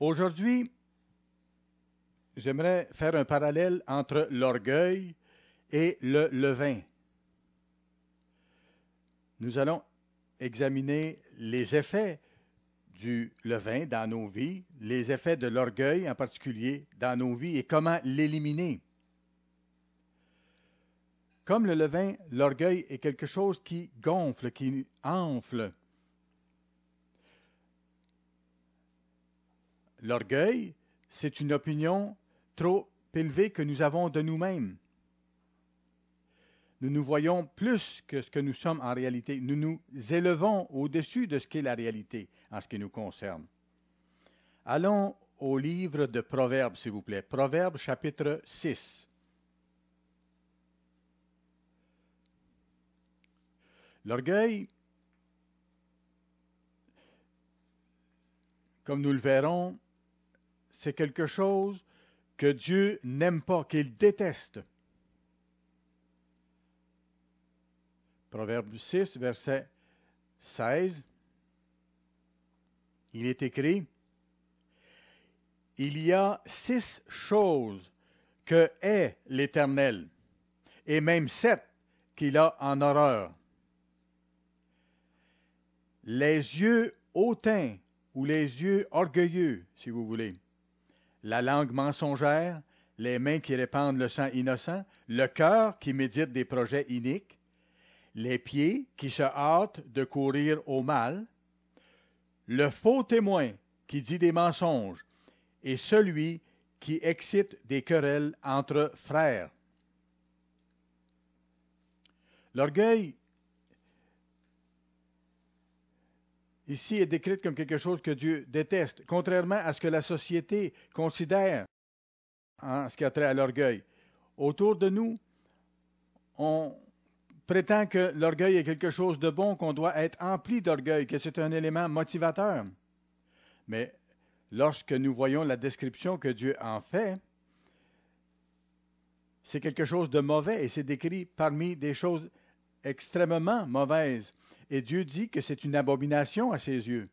Aujourd'hui, j'aimerais faire un parallèle entre l'orgueil et le levain. Nous allons examiner les effets du levain dans nos vies, les effets de l'orgueil en particulier dans nos vies et comment l'éliminer. Comme le levain, l'orgueil est quelque chose qui gonfle, qui enfle. L'orgueil, c'est une opinion trop élevée que nous avons de nous-mêmes. Nous nous voyons plus que ce que nous sommes en réalité. Nous nous élevons au-dessus de ce qu'est la réalité en ce qui nous concerne. Allons au livre de Proverbes, s'il vous plaît. Proverbes, chapitre 6. L'orgueil, comme nous le verrons, c'est quelque chose que Dieu n'aime pas, qu'il déteste. Proverbe 6, verset 16, il est écrit, « Il y a 6 choses que hait l'Éternel, et même 7 qu'il a en horreur. Les yeux hautains ou les yeux orgueilleux, si vous voulez, la langue mensongère, les mains qui répandent le sang innocent, le cœur qui médite des projets iniques, les pieds qui se hâtent de courir au mal, le faux témoin qui dit des mensonges, et celui qui excite des querelles entre frères. » L'orgueil, ici, est décrit comme quelque chose que Dieu déteste, contrairement à ce que la société considère en ce qui a trait à l'orgueil. Autour de nous, on prétend que l'orgueil est quelque chose de bon, qu'on doit être empli d'orgueil, que c'est un élément motivateur. Mais lorsque nous voyons la description que Dieu en fait, c'est quelque chose de mauvais et c'est décrit parmi des choses extrêmement mauvaises. Et Dieu dit que c'est une abomination à ses yeux.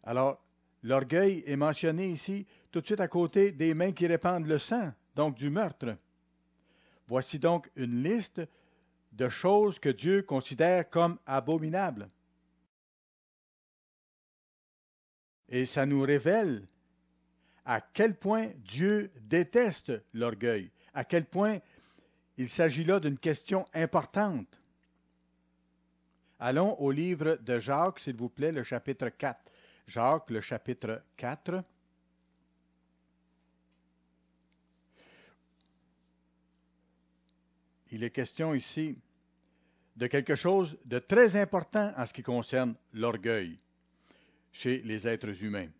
Alors, l'orgueil est mentionné ici tout de suite à côté des mains qui répandent le sang, donc du meurtre. Voici donc une liste de choses que Dieu considère comme abominables. Et ça nous révèle à quel point Dieu déteste l'orgueil, à quel point il s'agit là d'une question importante. Allons au livre de Jacques, s'il vous plaît, le chapitre 4. Jacques, le chapitre 4. Il est question ici de quelque chose de très important en ce qui concerne l'orgueil chez les êtres humains.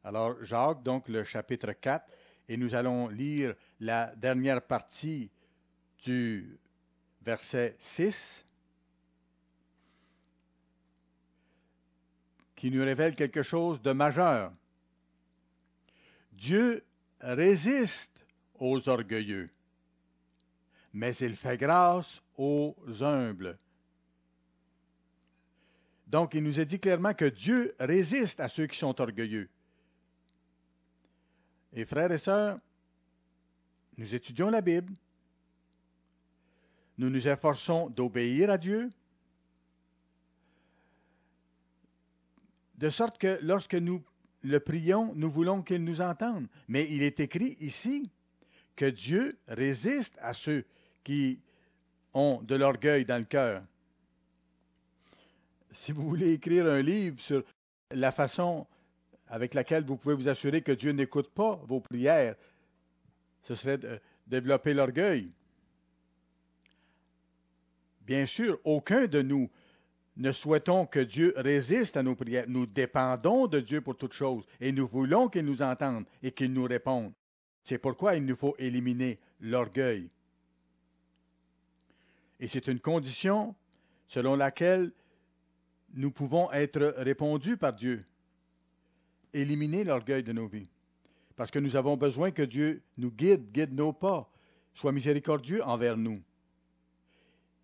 Alors, Jacques, donc le chapitre 4, et nous allons lire la dernière partie du verset 6, qui nous révèle quelque chose de majeur. Dieu résiste aux orgueilleux, mais il fait grâce aux humbles. Donc, il nous est dit clairement que Dieu résiste à ceux qui sont orgueilleux. Et frères et sœurs, nous étudions la Bible, nous nous efforçons d'obéir à Dieu, de sorte que lorsque nous le prions, nous voulons qu'il nous entende. Mais il est écrit ici que Dieu résiste à ceux qui ont de l'orgueil dans le cœur. Si vous voulez écrire un livre sur la façon avec laquelle vous pouvez vous assurer que Dieu n'écoute pas vos prières, ce serait de développer l'orgueil. Bien sûr, aucun de nous ne souhaitons que Dieu résiste à nos prières. Nous dépendons de Dieu pour toutes choses et nous voulons qu'il nous entende et qu'il nous réponde. C'est pourquoi il nous faut éliminer l'orgueil. Et c'est une condition selon laquelle nous pouvons être répondus par Dieu. Éliminer l'orgueil de nos vies. Parce que nous avons besoin que Dieu nous guide nos pas, soit miséricordieux envers nous.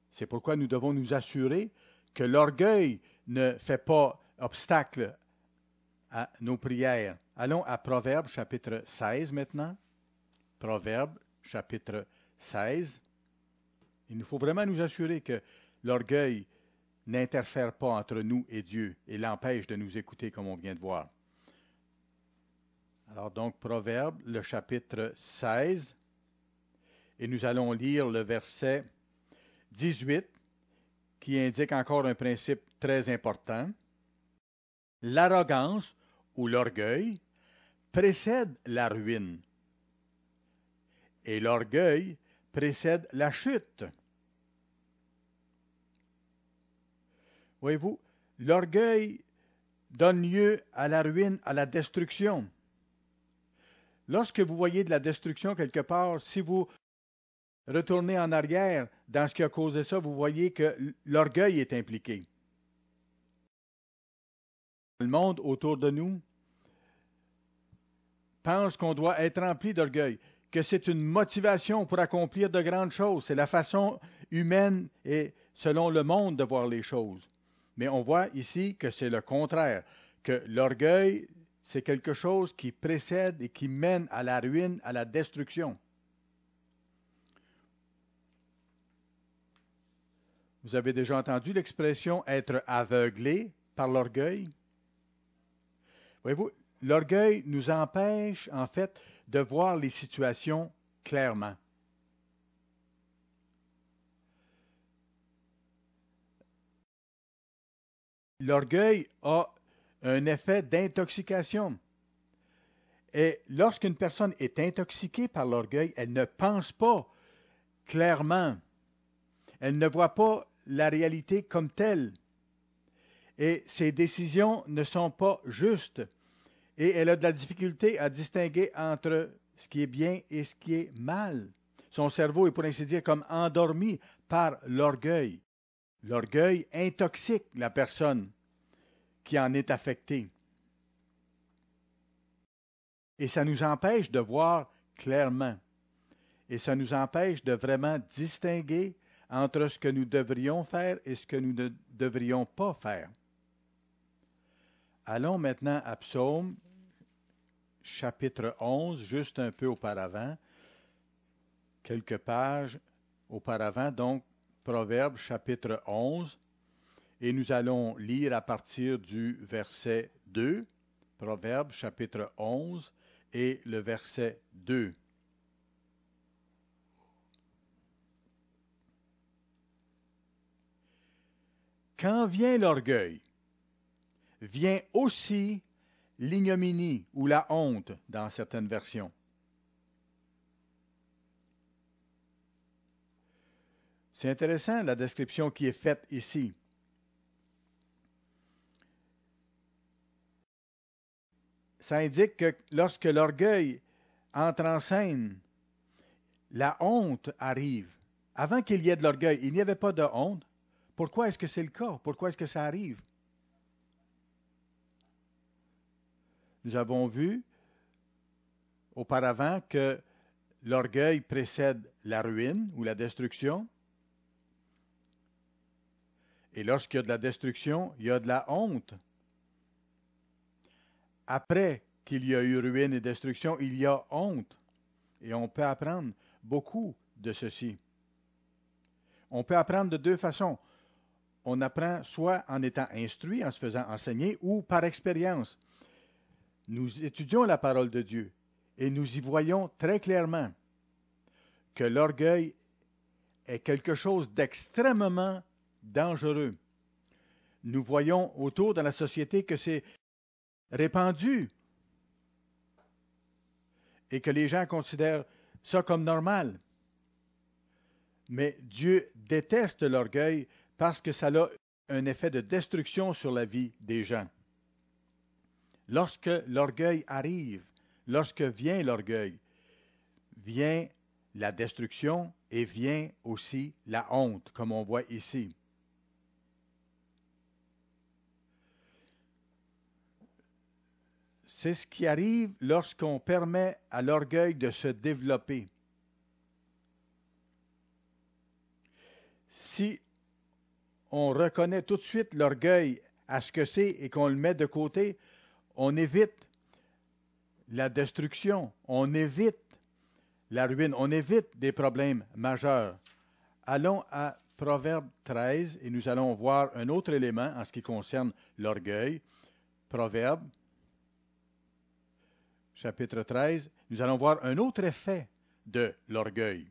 C'est pourquoi nous devons nous assurer que l'orgueil ne fait pas obstacle à nos prières. Allons à Proverbes chapitre 16 maintenant. Proverbes chapitre 16. Il nous faut vraiment nous assurer que l'orgueil n'interfère pas entre nous et Dieu et l'empêche de nous écouter comme on vient de voir. Alors donc, Proverbe, le chapitre 16, et nous allons lire le verset 18, qui indique encore un principe très important. L'arrogance ou l'orgueil précède la ruine, et l'orgueil précède la chute. Voyez-vous, l'orgueil donne lieu à la ruine, à la destruction. Lorsque vous voyez de la destruction quelque part, si vous retournez en arrière dans ce qui a causé ça, vous voyez que l'orgueil est impliqué. Le monde autour de nous pense qu'on doit être rempli d'orgueil, que c'est une motivation pour accomplir de grandes choses. C'est la façon humaine et selon le monde de voir les choses. Mais on voit ici que c'est le contraire, que l'orgueil, c'est quelque chose qui précède et qui mène à la ruine, à la destruction. Vous avez déjà entendu l'expression être aveuglé par l'orgueil? Voyez-vous, l'orgueil nous empêche, en fait, de voir les situations clairement. L'orgueil a un effet d'intoxication. Et lorsqu'une personne est intoxiquée par l'orgueil, elle ne pense pas clairement. Elle ne voit pas la réalité comme telle. Et ses décisions ne sont pas justes. Et elle a de la difficulté à distinguer entre ce qui est bien et ce qui est mal. Son cerveau est, pour ainsi dire, comme endormi par l'orgueil. L'orgueil intoxique la personne qui en est affectée. Et ça nous empêche de voir clairement. Et ça nous empêche de vraiment distinguer entre ce que nous devrions faire et ce que nous ne devrions pas faire. Allons maintenant à Psaume, chapitre 11, juste un peu auparavant, quelques pages auparavant, donc Proverbe, chapitre 11, et nous allons lire à partir du verset 2, Proverbe, chapitre 11, et le verset 2. Quand vient l'orgueil, vient aussi l'ignominie ou la honte dans certaines versions. C'est intéressant la description qui est faite ici. Ça indique que lorsque l'orgueil entre en scène, la honte arrive. Avant qu'il y ait de l'orgueil, il n'y avait pas de honte. Pourquoi est-ce que c'est le cas? Pourquoi est-ce que ça arrive? Nous avons vu auparavant que l'orgueil précède la ruine ou la destruction. Et lorsqu'il y a de la destruction, il y a de la honte. Après qu'il y a eu ruine et destruction, il y a honte. Et on peut apprendre beaucoup de ceci. On peut apprendre de deux façons. On apprend soit en étant instruit, en se faisant enseigner, ou par expérience. Nous étudions la parole de Dieu et nous y voyons très clairement que l'orgueil est quelque chose d'extrêmement dangereux. Nous voyons autour dans la société que c'est répandu et que les gens considèrent ça comme normal. Mais Dieu déteste l'orgueil parce que ça a un effet de destruction sur la vie des gens. Lorsque l'orgueil arrive, lorsque vient l'orgueil, vient la destruction et vient aussi la honte, comme on voit ici. C'est ce qui arrive lorsqu'on permet à l'orgueil de se développer. Si on reconnaît tout de suite l'orgueil à ce que c'est et qu'on le met de côté, on évite la destruction, on évite la ruine, on évite des problèmes majeurs. Allons à Proverbe 13 et nous allons voir un autre élément en ce qui concerne l'orgueil. Proverbe, chapitre 13, nous allons voir un autre effet de l'orgueil.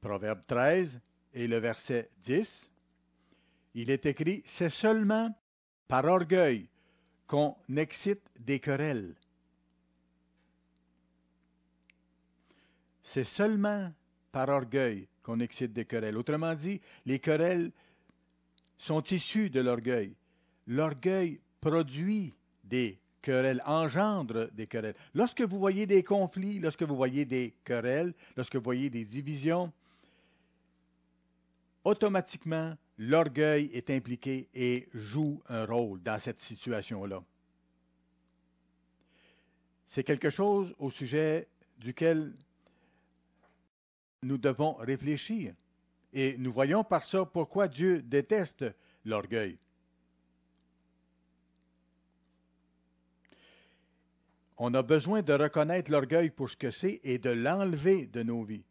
Proverbe 13 et le verset 10, il est écrit « C'est seulement par orgueil qu'on excite des querelles. » C'est seulement par orgueil qu'on excite des querelles. Autrement dit, les querelles sont issues de l'orgueil. L'orgueil produit des querelles, engendre des querelles. Lorsque vous voyez des conflits, lorsque vous voyez des querelles, lorsque vous voyez des divisions, automatiquement, l'orgueil est impliqué et joue un rôle dans cette situation-là. C'est quelque chose au sujet duquel nous devons réfléchir. Et nous voyons par ça pourquoi Dieu déteste l'orgueil. On a besoin de reconnaître l'orgueil pour ce que c'est et de l'enlever de nos vies,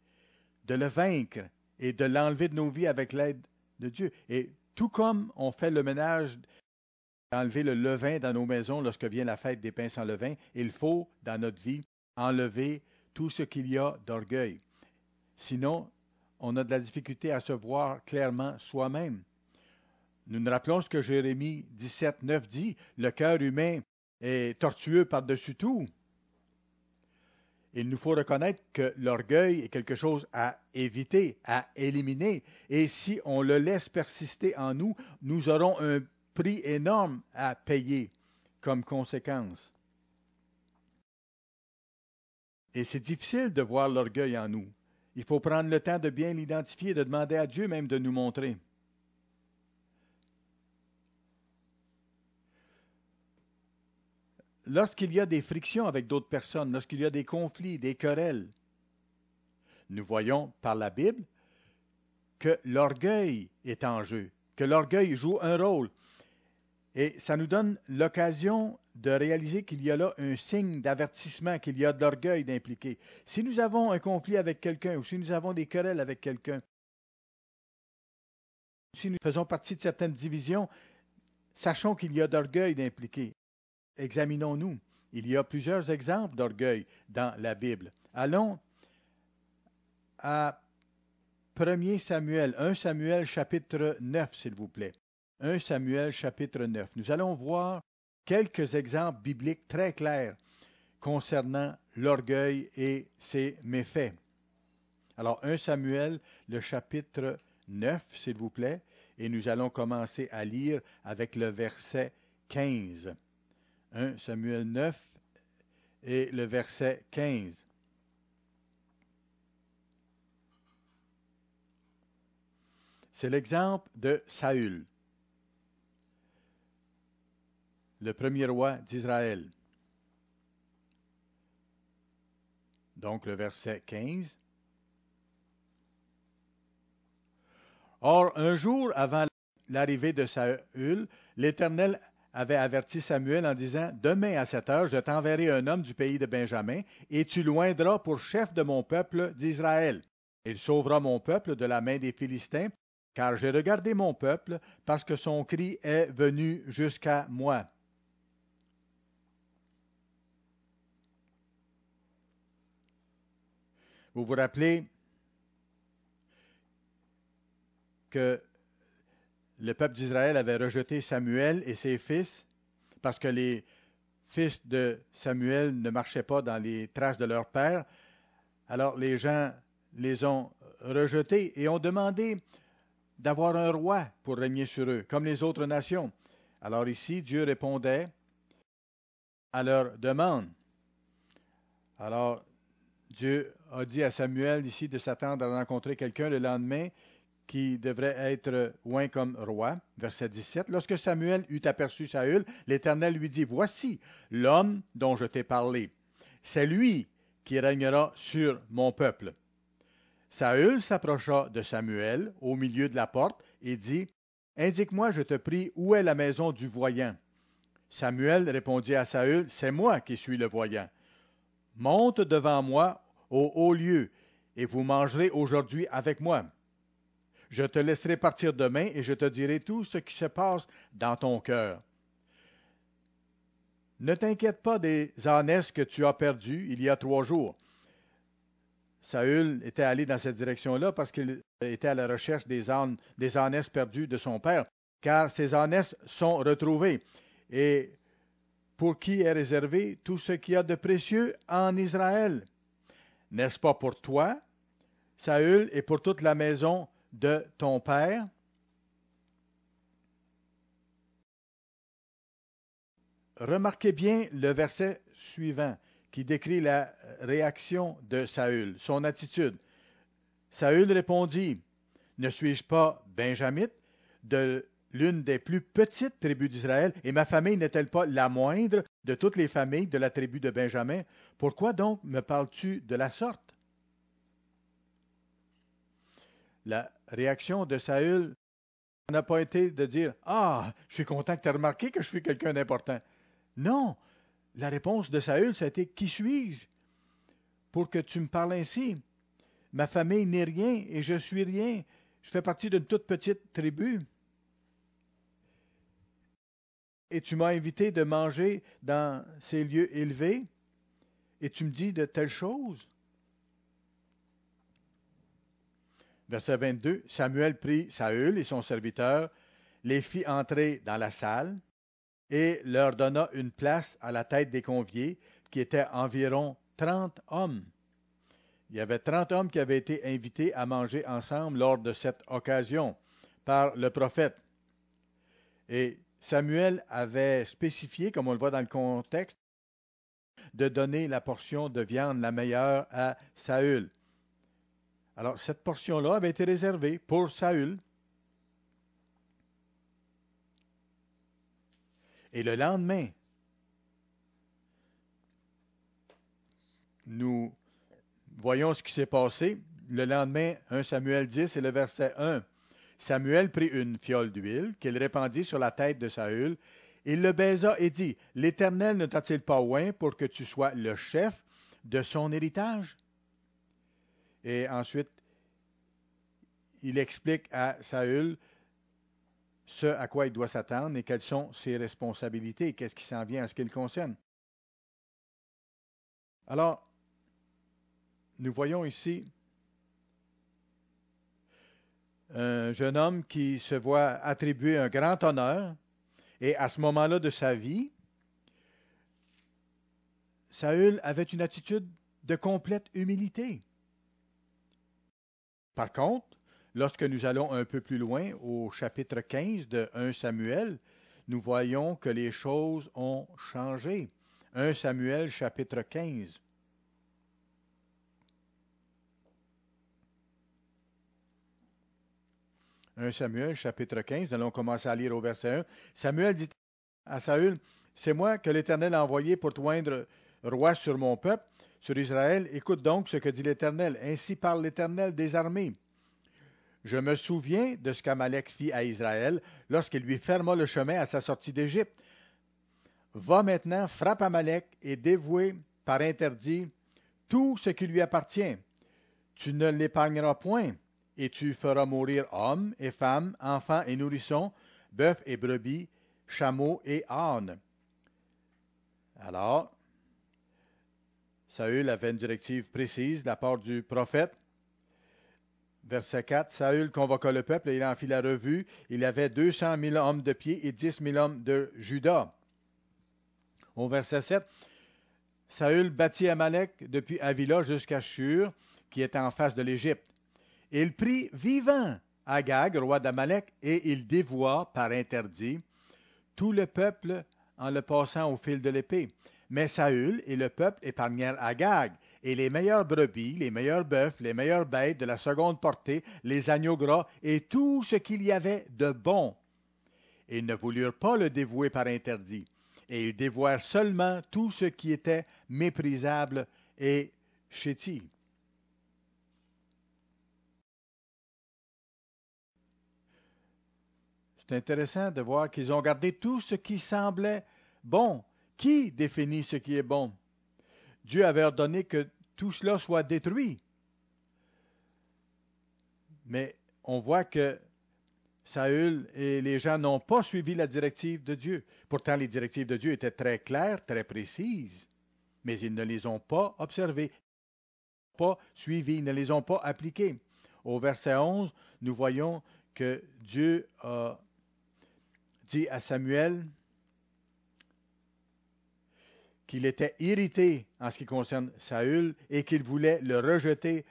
de le vaincre et de l'enlever de nos vies avec l'aide de Dieu. Et tout comme on fait le ménage, enlever le levain dans nos maisons lorsque vient la fête des pains sans levain, il faut, dans notre vie, enlever tout ce qu'il y a d'orgueil. Sinon, on a de la difficulté à se voir clairement soi-même. Nous nous rappelons ce que Jérémie 17, 9 dit, « Le cœur humain est tortueux par-dessus tout. » Il nous faut reconnaître que l'orgueil est quelque chose à éviter, à éliminer. Et si on le laisse persister en nous, nous aurons un prix énorme à payer comme conséquence. Et c'est difficile de voir l'orgueil en nous. Il faut prendre le temps de bien l'identifier, de demander à Dieu même de nous montrer. Lorsqu'il y a des frictions avec d'autres personnes, lorsqu'il y a des conflits, des querelles, nous voyons par la Bible que l'orgueil est en jeu, que l'orgueil joue un rôle. Et ça nous donne l'occasion de réaliser qu'il y a là un signe d'avertissement, qu'il y a de l'orgueil d'impliquer. Si nous avons un conflit avec quelqu'un ou si nous avons des querelles avec quelqu'un, si nous faisons partie de certaines divisions, sachons qu'il y a d'orgueil d'impliquer. Examinons-nous. Il y a plusieurs exemples d'orgueil dans la Bible. Allons à 1 Samuel, 1 Samuel chapitre 9, s'il vous plaît. 1 Samuel chapitre 9. Nous allons voir quelques exemples bibliques très clairs concernant l'orgueil et ses méfaits. Alors, 1 Samuel, le chapitre 9, s'il vous plaît, et nous allons commencer à lire avec le verset 15. 1 Samuel 9 et le verset 15. C'est l'exemple de Saül, le premier roi d'Israël. Donc le verset 15. Or, un jour avant l'arrivée de Saül, l'Éternel avait averti Samuel en disant, « Demain à cette heure, je t'enverrai un homme du pays de Benjamin, et tu l'oindras pour chef de mon peuple d'Israël. Il sauvera mon peuple de la main des Philistins, car j'ai regardé mon peuple, parce que son cri est venu jusqu'à moi. » Vous vous rappelez que le peuple d'Israël avait rejeté Samuel et ses fils parce que les fils de Samuel ne marchaient pas dans les traces de leur père. Alors les gens les ont rejetés et ont demandé d'avoir un roi pour régner sur eux, comme les autres nations. Alors ici, Dieu répondait à leur demande. Alors, Dieu a dit à Samuel ici de s'attendre à rencontrer quelqu'un le lendemain qui devrait être oint comme roi. Verset 17. Lorsque Samuel eut aperçu Saül, l'Éternel lui dit, « Voici l'homme dont je t'ai parlé. C'est lui qui régnera sur mon peuple. » Saül s'approcha de Samuel au milieu de la porte et dit, Indique-moi, je te prie, où est la maison du voyant? Samuel répondit à Saül, c'est moi qui suis le voyant. Monte devant moi au haut lieu, et vous mangerez aujourd'hui avec moi. Je te laisserai partir demain, et je te dirai tout ce qui se passe dans ton cœur. Ne t'inquiète pas des ânesses que tu as perdues il y a 3 jours. Saül était allé dans cette direction-là parce qu'il était à la recherche des ânesses perdues de son père, car ces ânesses sont retrouvées. Et pour qui est réservé tout ce qu'il y a de précieux en Israël? N'est-ce pas pour toi, Saül, et pour toute la maison de ton père? Remarquez bien le verset suivant qui décrit la réaction de Saül, son attitude. Saül répondit, ne suis-je pas benjamite de l'une des plus petites tribus d'Israël, et ma famille n'est-elle pas la moindre de toutes les familles de la tribu de Benjamin? Pourquoi donc me parles-tu de la sorte? La réaction de Saül n'a pas été de dire, ah, je suis content que tu aies remarqué que je suis quelqu'un d'important. Non, la réponse de Saül, ça a été, qui suis-je pour que tu me parles ainsi? Ma famille n'est rien et je suis rien. Je fais partie d'une toute petite tribu. Et tu m'as invité de manger dans ces lieux élevés et tu me dis de telles choses. Verset 22, Samuel prit Saül et son serviteur, les fit entrer dans la salle et leur donna une place à la tête des conviés, qui étaient environ 30 hommes. Il y avait 30 hommes qui avaient été invités à manger ensemble lors de cette occasion par le prophète. Et Samuel avait spécifié, comme on le voit dans le contexte, de donner la portion de viande la meilleure à Saül. Alors, cette portion-là avait été réservée pour Saül. Et le lendemain, nous voyons ce qui s'est passé. Le lendemain, 1 Samuel 10 et le verset 1. Samuel prit une fiole d'huile qu'il répandit sur la tête de Saül. Il le baisa et dit, l'Éternel ne t'a-t-il pas oint pour que tu sois le chef de son héritage? Et ensuite, il explique à Saül ce à quoi il doit s'attendre et quelles sont ses responsabilités, qu'est-ce qui s'en vient en ce qui le concerne. Alors, nous voyons ici un jeune homme qui se voit attribuer un grand honneur, et à ce moment-là de sa vie, Saül avait une attitude de complète humilité. Par contre, lorsque nous allons un peu plus loin, au chapitre 15 de 1 Samuel, nous voyons que les choses ont changé. 1 Samuel, chapitre 15. « 1 Samuel, chapitre 15, nous allons commencer à lire au verset 1. Samuel dit à Saül, « C'est moi que l'Éternel a envoyé pour t'oindre roi sur mon peuple, sur Israël. Écoute donc ce que dit l'Éternel. Ainsi parle l'Éternel des armées. Je me souviens de ce qu'Amalek fit à Israël lorsqu'il lui ferma le chemin à sa sortie d'Égypte. Va maintenant, frappe Amalek et dévoue par interdit tout ce qui lui appartient. Tu ne l'épargneras point, et tu feras mourir hommes et femmes, enfants et nourrissons, bœufs et brebis, chameaux et ânes. » Alors, Saül avait une directive précise de la part du prophète. Verset 4, Saül convoqua le peuple et il en fit la revue. Il avait 200 000 hommes de pied et 10 000 hommes de Juda. Au verset 7, Saül battit Amalek depuis Avila jusqu'à Shur, qui était en face de l'Égypte. Il prit vivant Agag, roi d'Amalek, et il dévoua par interdit tout le peuple en le passant au fil de l'épée. Mais Saül et le peuple épargnèrent Agag, et les meilleures brebis, les meilleurs bœufs, les meilleures bêtes de la seconde portée, les agneaux gras, et tout ce qu'il y avait de bon. Ils ne voulurent pas le dévouer par interdit, et ils dévouèrent seulement tout ce qui était méprisable et chétif. C'est intéressant de voir qu'ils ont gardé tout ce qui semblait bon. Qui définit ce qui est bon? Dieu avait ordonné que tout cela soit détruit. Mais on voit que Saül et les gens n'ont pas suivi la directive de Dieu. Pourtant, les directives de Dieu étaient très claires, très précises, mais ils ne les ont pas observées, pas suivies, ils ne les ont pas appliquées. Au verset 11, nous voyons que Dieu a dit à Samuel qu'il était irrité en ce qui concerne Saül et qu'il voulait le rejeter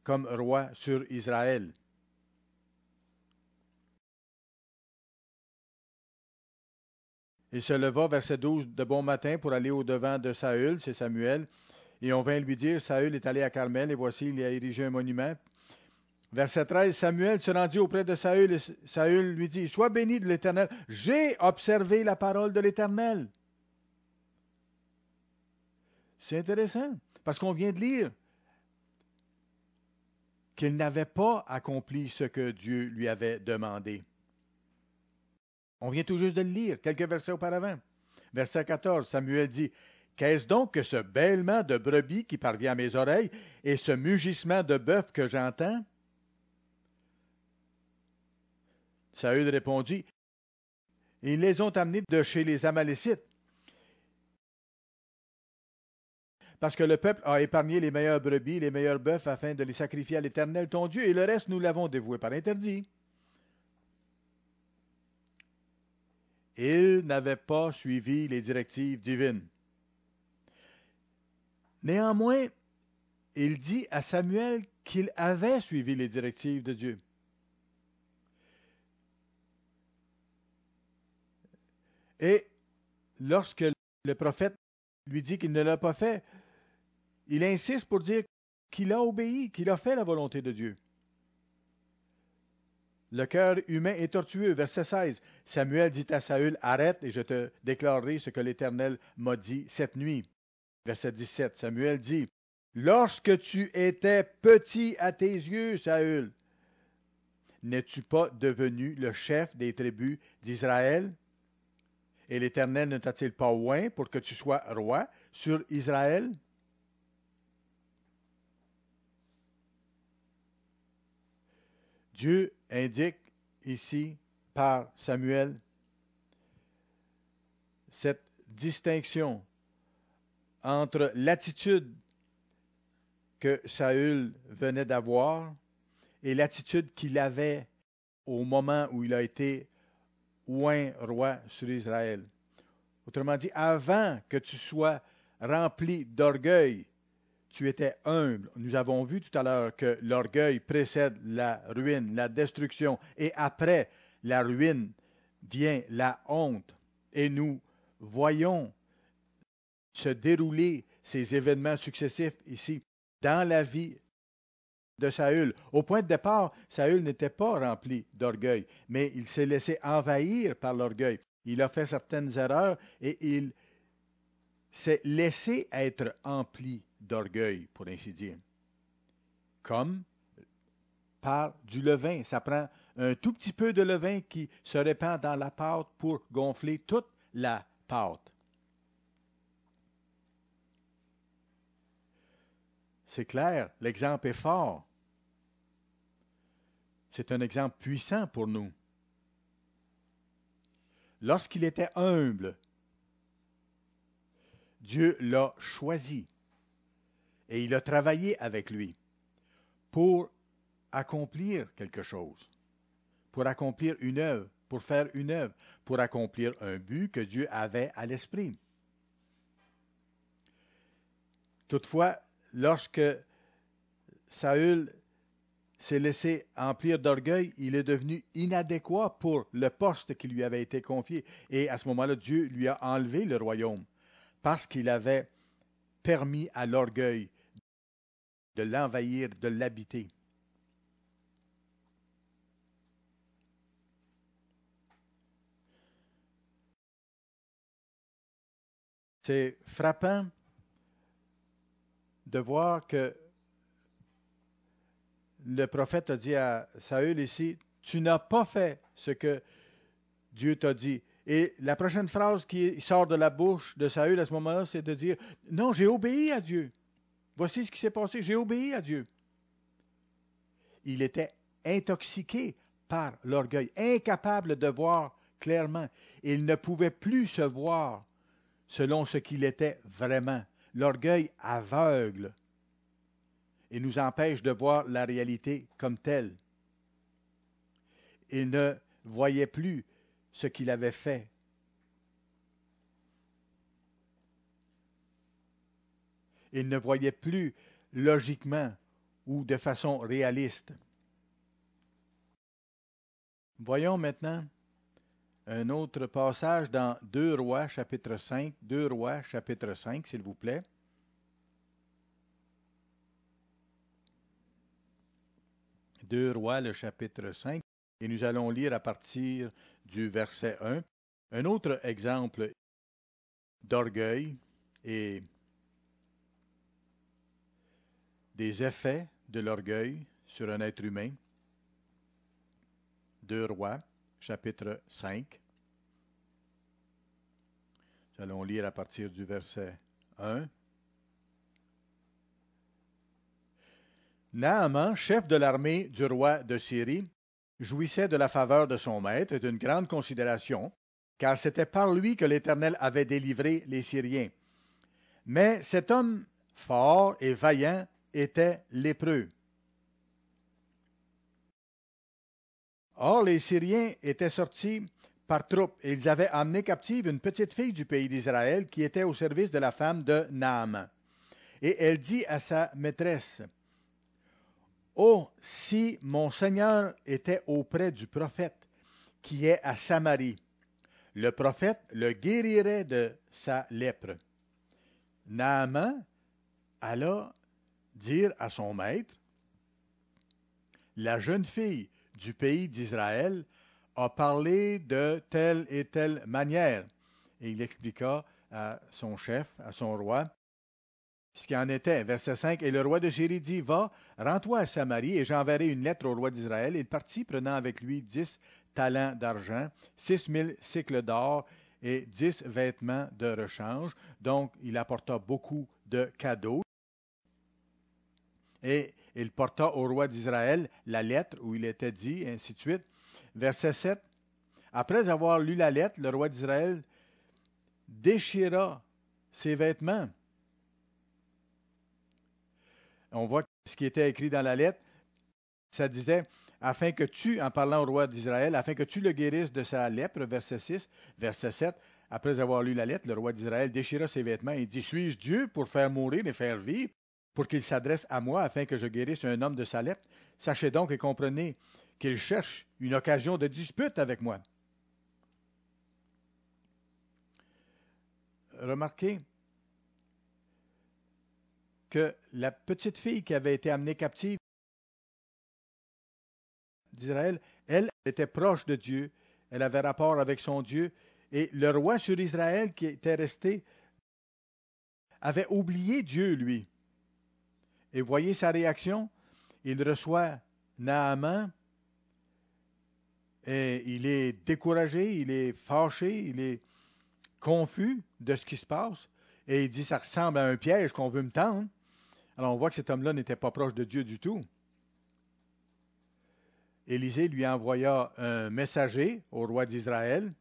comme roi sur Israël. Il se leva, verset 12, de bon matin pour aller au-devant de Saül, c'est Samuel, et on vint lui dire, Saül est allé à Carmel, et voici, il y a érigé un monument. Verset 13, Samuel se rendit auprès de Saül, et Saül lui dit, sois béni de l'Éternel, j'ai observé la parole de l'Éternel. C'est intéressant, parce qu'on vient de lire qu'il n'avait pas accompli ce que Dieu lui avait demandé. On vient tout juste de le lire, quelques versets auparavant. Verset 14, Samuel dit, qu'est-ce donc que ce bêlement de brebis qui parvient à mes oreilles et ce mugissement de bœuf que j'entends? Saül répondit, ils les ont amenés de chez les Amalécites, parce que le peuple a épargné les meilleures brebis, les meilleurs bœufs, afin de les sacrifier à l'Éternel ton Dieu, et le reste nous l'avons dévoué par interdit. Il n'avait pas suivi les directives divines. Néanmoins, il dit à Samuel qu'il avait suivi les directives de Dieu. Et lorsque le prophète lui dit qu'il ne l'a pas fait, il insiste pour dire qu'il a obéi, qu'il a fait la volonté de Dieu. Le cœur humain est tortueux. Verset 16. Samuel dit à Saül, arrête et je te déclarerai ce que l'Éternel m'a dit cette nuit. Verset 17. Samuel dit, lorsque tu étais petit à tes yeux, Saül, n'es-tu pas devenu le chef des tribus d'Israël? Et l'Éternel ne t'a-t-il pas oint pour que tu sois roi sur Israël? Dieu indique ici par Samuel cette distinction entre l'attitude que Saül venait d'avoir et l'attitude qu'il avait au moment où il a été oint roi sur Israël. Autrement dit, avant que tu sois rempli d'orgueil, tu étais humble. Nous avons vu tout à l'heure que l'orgueil précède la ruine, la destruction, et après la ruine vient la honte. Et nous voyons se dérouler ces événements successifs ici dans la vie de Saül. Au point de départ, Saül n'était pas rempli d'orgueil, mais il s'est laissé envahir par l'orgueil. Il a fait certaines erreurs et il s'est laissé être empli d'orgueil, pour ainsi dire. Comme par du levain. Ça prend un tout petit peu de levain qui se répand dans la pâte pour gonfler toute la pâte. C'est clair, l'exemple est fort. C'est un exemple puissant pour nous. Lorsqu'il était humble, Dieu l'a choisi et il a travaillé avec lui pour accomplir quelque chose, pour accomplir une œuvre, pour faire une œuvre, pour accomplir un but que Dieu avait à l'esprit. Toutefois, lorsque Saül s'est laissé emplir d'orgueil, il est devenu inadéquat pour le poste qui lui avait été confié. Et à ce moment-là, Dieu lui a enlevé le royaume parce qu'il avait permis à l'orgueil de l'envahir, de l'habiter. C'est frappant de voir que le prophète a dit à Saül ici, tu n'as pas fait ce que Dieu t'a dit. Et la prochaine phrase qui sort de la bouche de Saül à ce moment-là, c'est de dire, non, j'ai obéi à Dieu. Voici ce qui s'est passé, j'ai obéi à Dieu. Il était intoxiqué par l'orgueil, incapable de voir clairement. Il ne pouvait plus se voir selon ce qu'il était vraiment. L'orgueil aveugle et nous empêche de voir la réalité comme telle. Il ne voyait plus ce qu'il avait fait. Il ne voyait plus logiquement ou de façon réaliste. Voyons maintenant un autre passage dans 2 Rois, chapitre 5. 2 Rois, chapitre 5, s'il vous plaît. Deux Rois, le chapitre 5, et nous allons lire à partir du verset 1. Un autre exemple d'orgueil et des effets de l'orgueil sur un être humain. 2 Rois, chapitre 5. Nous allons lire à partir du verset 1. Naaman, chef de l'armée du roi de Syrie, jouissait de la faveur de son maître et d'une grande considération, car c'était par lui que l'Éternel avait délivré les Syriens. Mais cet homme fort et vaillant était lépreux. Or, les Syriens étaient sortis par troupes, et ils avaient amené captive une petite fille du pays d'Israël qui était au service de la femme de Naaman. Et elle dit à sa maîtresse, « Oh, si mon Seigneur était auprès du prophète qui est à Samarie, le prophète le guérirait de sa lèpre. » Naaman alla dire à son maître, « La jeune fille du pays d'Israël a parlé de telle et telle manière. » Et il expliqua à son chef, à son roi, ce qui en était. Verset 5, « Et le roi de Syrie dit, va, rends-toi à Samarie, et j'enverrai une lettre au roi d'Israël. » Il partit, prenant avec lui 10 talents d'argent, 6000 cycles d'or et 10 vêtements de rechange. Donc, il apporta beaucoup de cadeaux. Et il porta au roi d'Israël la lettre où il était dit, et ainsi de suite. Verset 7, « Après avoir lu la lettre, le roi d'Israël déchira ses vêtements. » On voit ce qui était écrit dans la lettre. Ça disait, afin que tu, en parlant au roi d'Israël, afin que tu le guérisses de sa lèpre, verset 6, verset 7, après avoir lu la lettre, le roi d'Israël déchira ses vêtements et dit, suis-je Dieu pour faire mourir et faire vivre, pour qu'il s'adresse à moi afin que je guérisse un homme de sa lèpre? Sachez donc et comprenez qu'il cherche une occasion de dispute avec moi. Remarquez que la petite fille qui avait été amenée captive d'Israël, elle était proche de Dieu, elle avait rapport avec son Dieu, et le roi sur Israël qui était resté avait oublié Dieu, lui. Et voyez sa réaction, il reçoit Naaman, et il est découragé, il est fâché, il est confus de ce qui se passe, et il dit, ça ressemble à un piège qu'on veut me tendre. Alors on voit que cet homme-là n'était pas proche de Dieu du tout. Élisée lui envoya un messager au roi d'Israël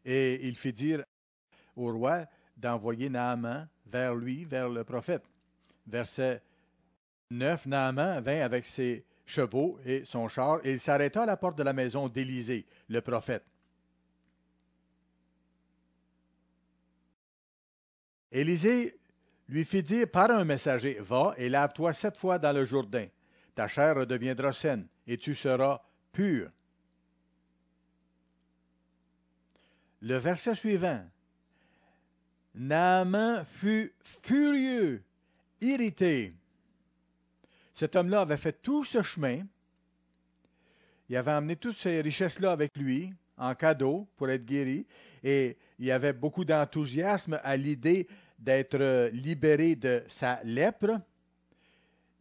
et il fit dire au roi d'envoyer Naaman vers lui, vers le prophète. Verset 9, Naaman vint avec ses chevaux et son char et il s'arrêta à la porte de la maison d'Élisée, le prophète. Élisée lui fit dire par un messager, va et lave-toi 7 fois dans le Jourdain. Ta chair redeviendra saine et tu seras pur. Le verset suivant. Naaman fut furieux, irrité. Cet homme-là avait fait tout ce chemin. Il avait amené toutes ces richesses-là avec lui en cadeau pour être guéri. Et il y avait beaucoup d'enthousiasme à l'idée d'être libéré de sa lèpre.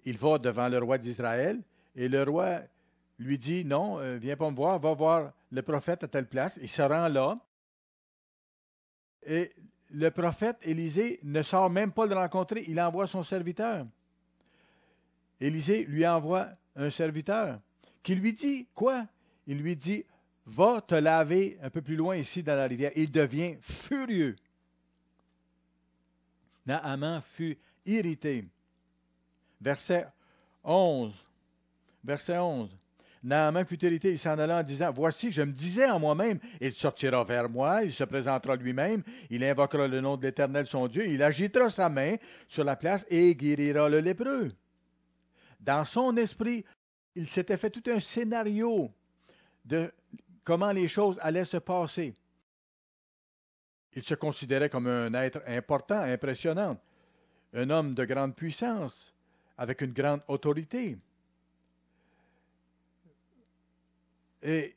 Il va devant le roi d'Israël et le roi lui dit, non, viens pas me voir, va voir le prophète à telle place. Il se rend là. Et le prophète Élisée ne sort même pas le rencontrer. Il envoie son serviteur. Élisée lui envoie un serviteur qui lui dit quoi? Il lui dit, va te laver un peu plus loin ici dans la rivière. Il devient furieux. Naaman fut irrité. Verset 11. Verset 11. Naaman fut irrité, il s'en alla en disant, voici, je me disais en moi-même, il sortira vers moi, il se présentera lui-même, il invoquera le nom de l'Éternel son Dieu, il agitera sa main sur la place et guérira le lépreux. Dans son esprit, il s'était fait tout un scénario de comment les choses allaient se passer. Il se considérait comme un être important, impressionnant, un homme de grande puissance, avec une grande autorité. Et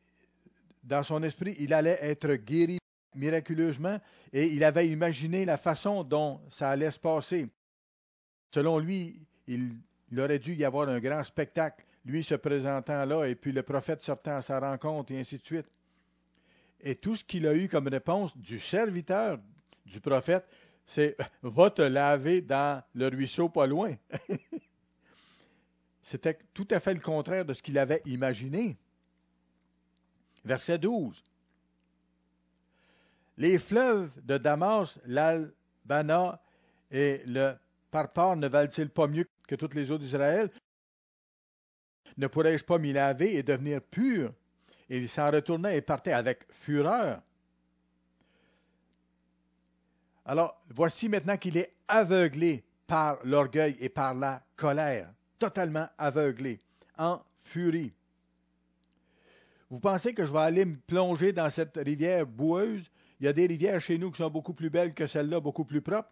dans son esprit, il allait être guéri miraculeusement et il avait imaginé la façon dont ça allait se passer. Selon lui, il aurait dû y avoir un grand spectacle, lui se présentant là et puis le prophète sortant à sa rencontre et ainsi de suite. Et tout ce qu'il a eu comme réponse du serviteur du prophète, c'est « Va te laver dans le ruisseau pas loin ». C'était tout à fait le contraire de ce qu'il avait imaginé. Verset 12. Les fleuves de Damas, l'Albana et le Parpar ne valent-ils pas mieux que toutes les eaux d'Israël? Ne pourrais-je pas m'y laver et devenir pur? Et il s'en retournait et partait avec fureur. Alors, voici maintenant qu'il est aveuglé par l'orgueil et par la colère, totalement aveuglé, en furie. Vous pensez que je vais aller me plonger dans cette rivière boueuse? Il y a des rivières chez nous qui sont beaucoup plus belles que celle-là, beaucoup plus propres.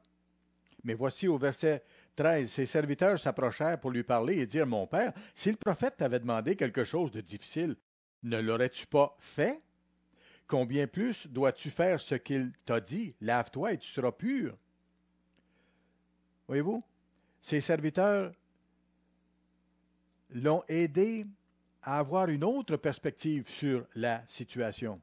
Mais voici au verset 13, ses serviteurs s'approchèrent pour lui parler et dire, mon père, si le prophète t'avait demandé quelque chose de difficile, ne l'aurais-tu pas fait? Combien plus dois-tu faire ce qu'il t'a dit? Lave-toi et tu seras pur. Voyez-vous, ses serviteurs l'ont aidé à avoir une autre perspective sur la situation.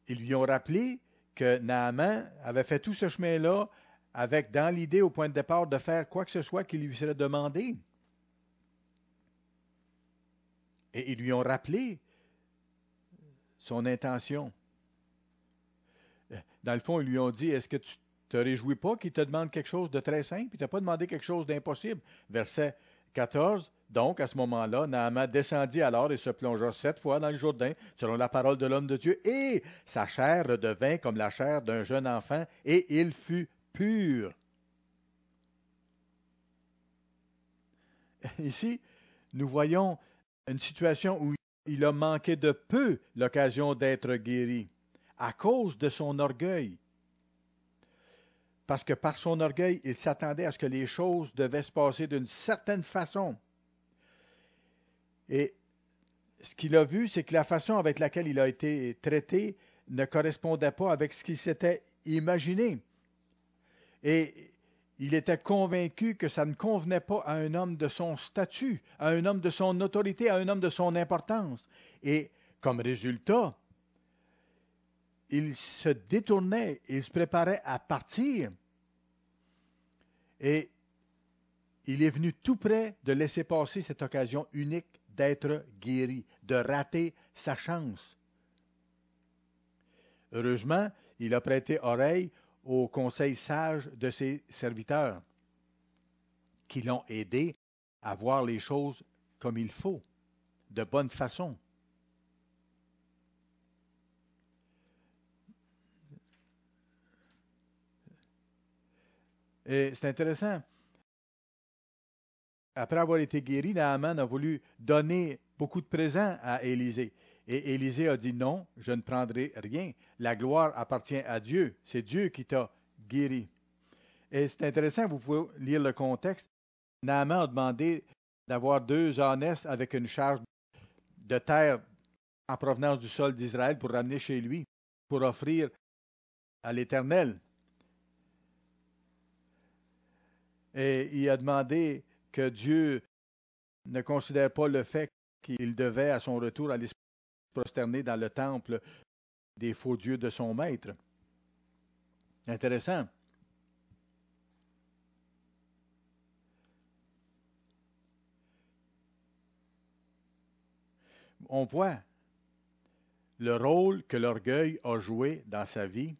Ils lui ont rappelé que Naaman avait fait tout ce chemin-là avec dans l'idée au point de départ de faire quoi que ce soit qui lui serait demandé. Et ils lui ont rappelé son intention. Dans le fond, ils lui ont dit, est-ce que tu te réjouis pas qu'il te demande quelque chose de très simple? Il ne t'a pas demandé quelque chose d'impossible. Verset 14. Donc, à ce moment-là, Naaman descendit alors et se plongea 7 fois dans le Jourdain, selon la parole de l'homme de Dieu, et sa chair redevint comme la chair d'un jeune enfant, et il fut pur. Ici, nous voyons une situation où il a manqué de peu l'occasion d'être guéri, à cause de son orgueil. Parce que par son orgueil, il s'attendait à ce que les choses devaient se passer d'une certaine façon. Et ce qu'il a vu, c'est que la façon avec laquelle il a été traité ne correspondait pas avec ce qu'il s'était imaginé. Et il était convaincu que ça ne convenait pas à un homme de son statut, à un homme de son autorité, à un homme de son importance. Et comme résultat, il se détournait, il se préparait à partir. Et il est venu tout près de laisser passer cette occasion unique d'être guéri, de rater sa chance. Heureusement, il a prêté oreille aux conseils sages de ses serviteurs, qui l'ont aidé à voir les choses comme il faut, de bonne façon. Et c'est intéressant. Après avoir été guéri, Naaman a voulu donner beaucoup de présents à Élisée. Et Élisée a dit non, je ne prendrai rien. La gloire appartient à Dieu. C'est Dieu qui t'a guéri. Et c'est intéressant, vous pouvez lire le contexte. Naaman a demandé d'avoir 2 ânesses avec une charge de terre en provenance du sol d'Israël pour ramener chez lui, pour offrir à l'Éternel. Et il a demandé que Dieu ne considère pas le fait qu'il devait, à son retour, aller se prosterner dans le temple des faux dieux de son maître. Intéressant. On voit le rôle que l'orgueil a joué dans sa vie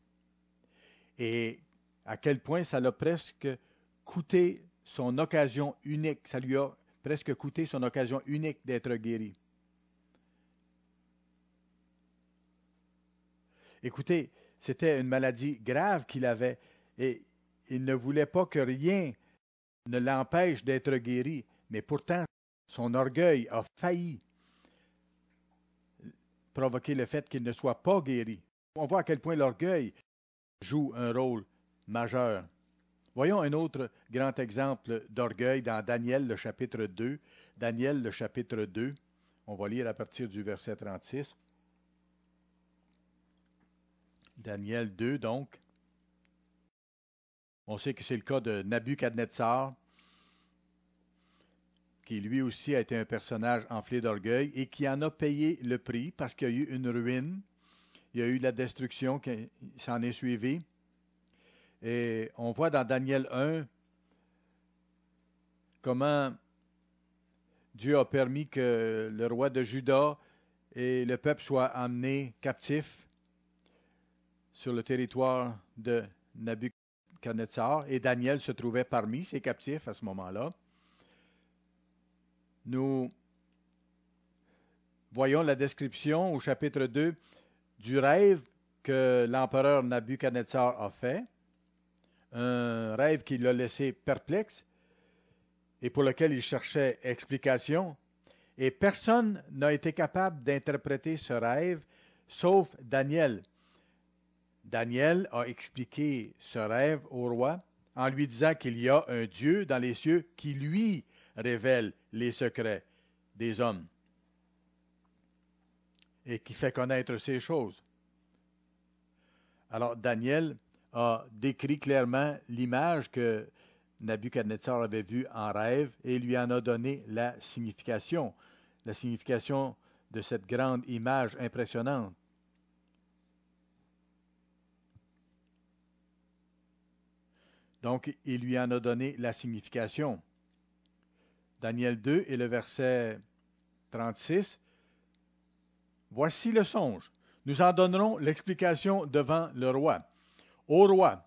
et à quel point ça l'a presque coûté son occasion unique. Ça lui a presque coûté son occasion unique d'être guéri. Écoutez, c'était une maladie grave qu'il avait et il ne voulait pas que rien ne l'empêche d'être guéri. Mais pourtant, son orgueil a failli provoquer le fait qu'il ne soit pas guéri. On voit à quel point l'orgueil joue un rôle majeur. Voyons un autre grand exemple d'orgueil dans Daniel, le chapitre 2. Daniel, le chapitre 2. On va lire à partir du verset 36. Daniel 2, donc. On sait que c'est le cas de Nabuchodonosor, qui lui aussi a été un personnage enflé d'orgueil et qui en a payé le prix parce qu'il y a eu une ruine, il y a eu la destruction qui s'en est suivie. Et on voit dans Daniel 1 comment Dieu a permis que le roi de Juda et le peuple soient emmenés captifs sur le territoire de Nabuchodonosor. Et Daniel se trouvait parmi ces captifs à ce moment-là. Nous voyons la description au chapitre 2 du rêve que l'empereur Nabuchodonosor a fait, un rêve qui l'a laissé perplexe et pour lequel il cherchait explication. Et personne n'a été capable d'interpréter ce rêve, sauf Daniel. Daniel a expliqué ce rêve au roi en lui disant qu'il y a un Dieu dans les cieux qui, lui, révèle les secrets des hommes et qui fait connaître ces choses. Alors Daniel a décrit clairement l'image que Nabuchodonosor avait vue en rêve et lui en a donné la signification de cette grande image impressionnante. Donc, il lui en a donné la signification. Daniel 2 et le verset 36. Voici le songe. Nous en donnerons l'explication devant le roi. Ô roi,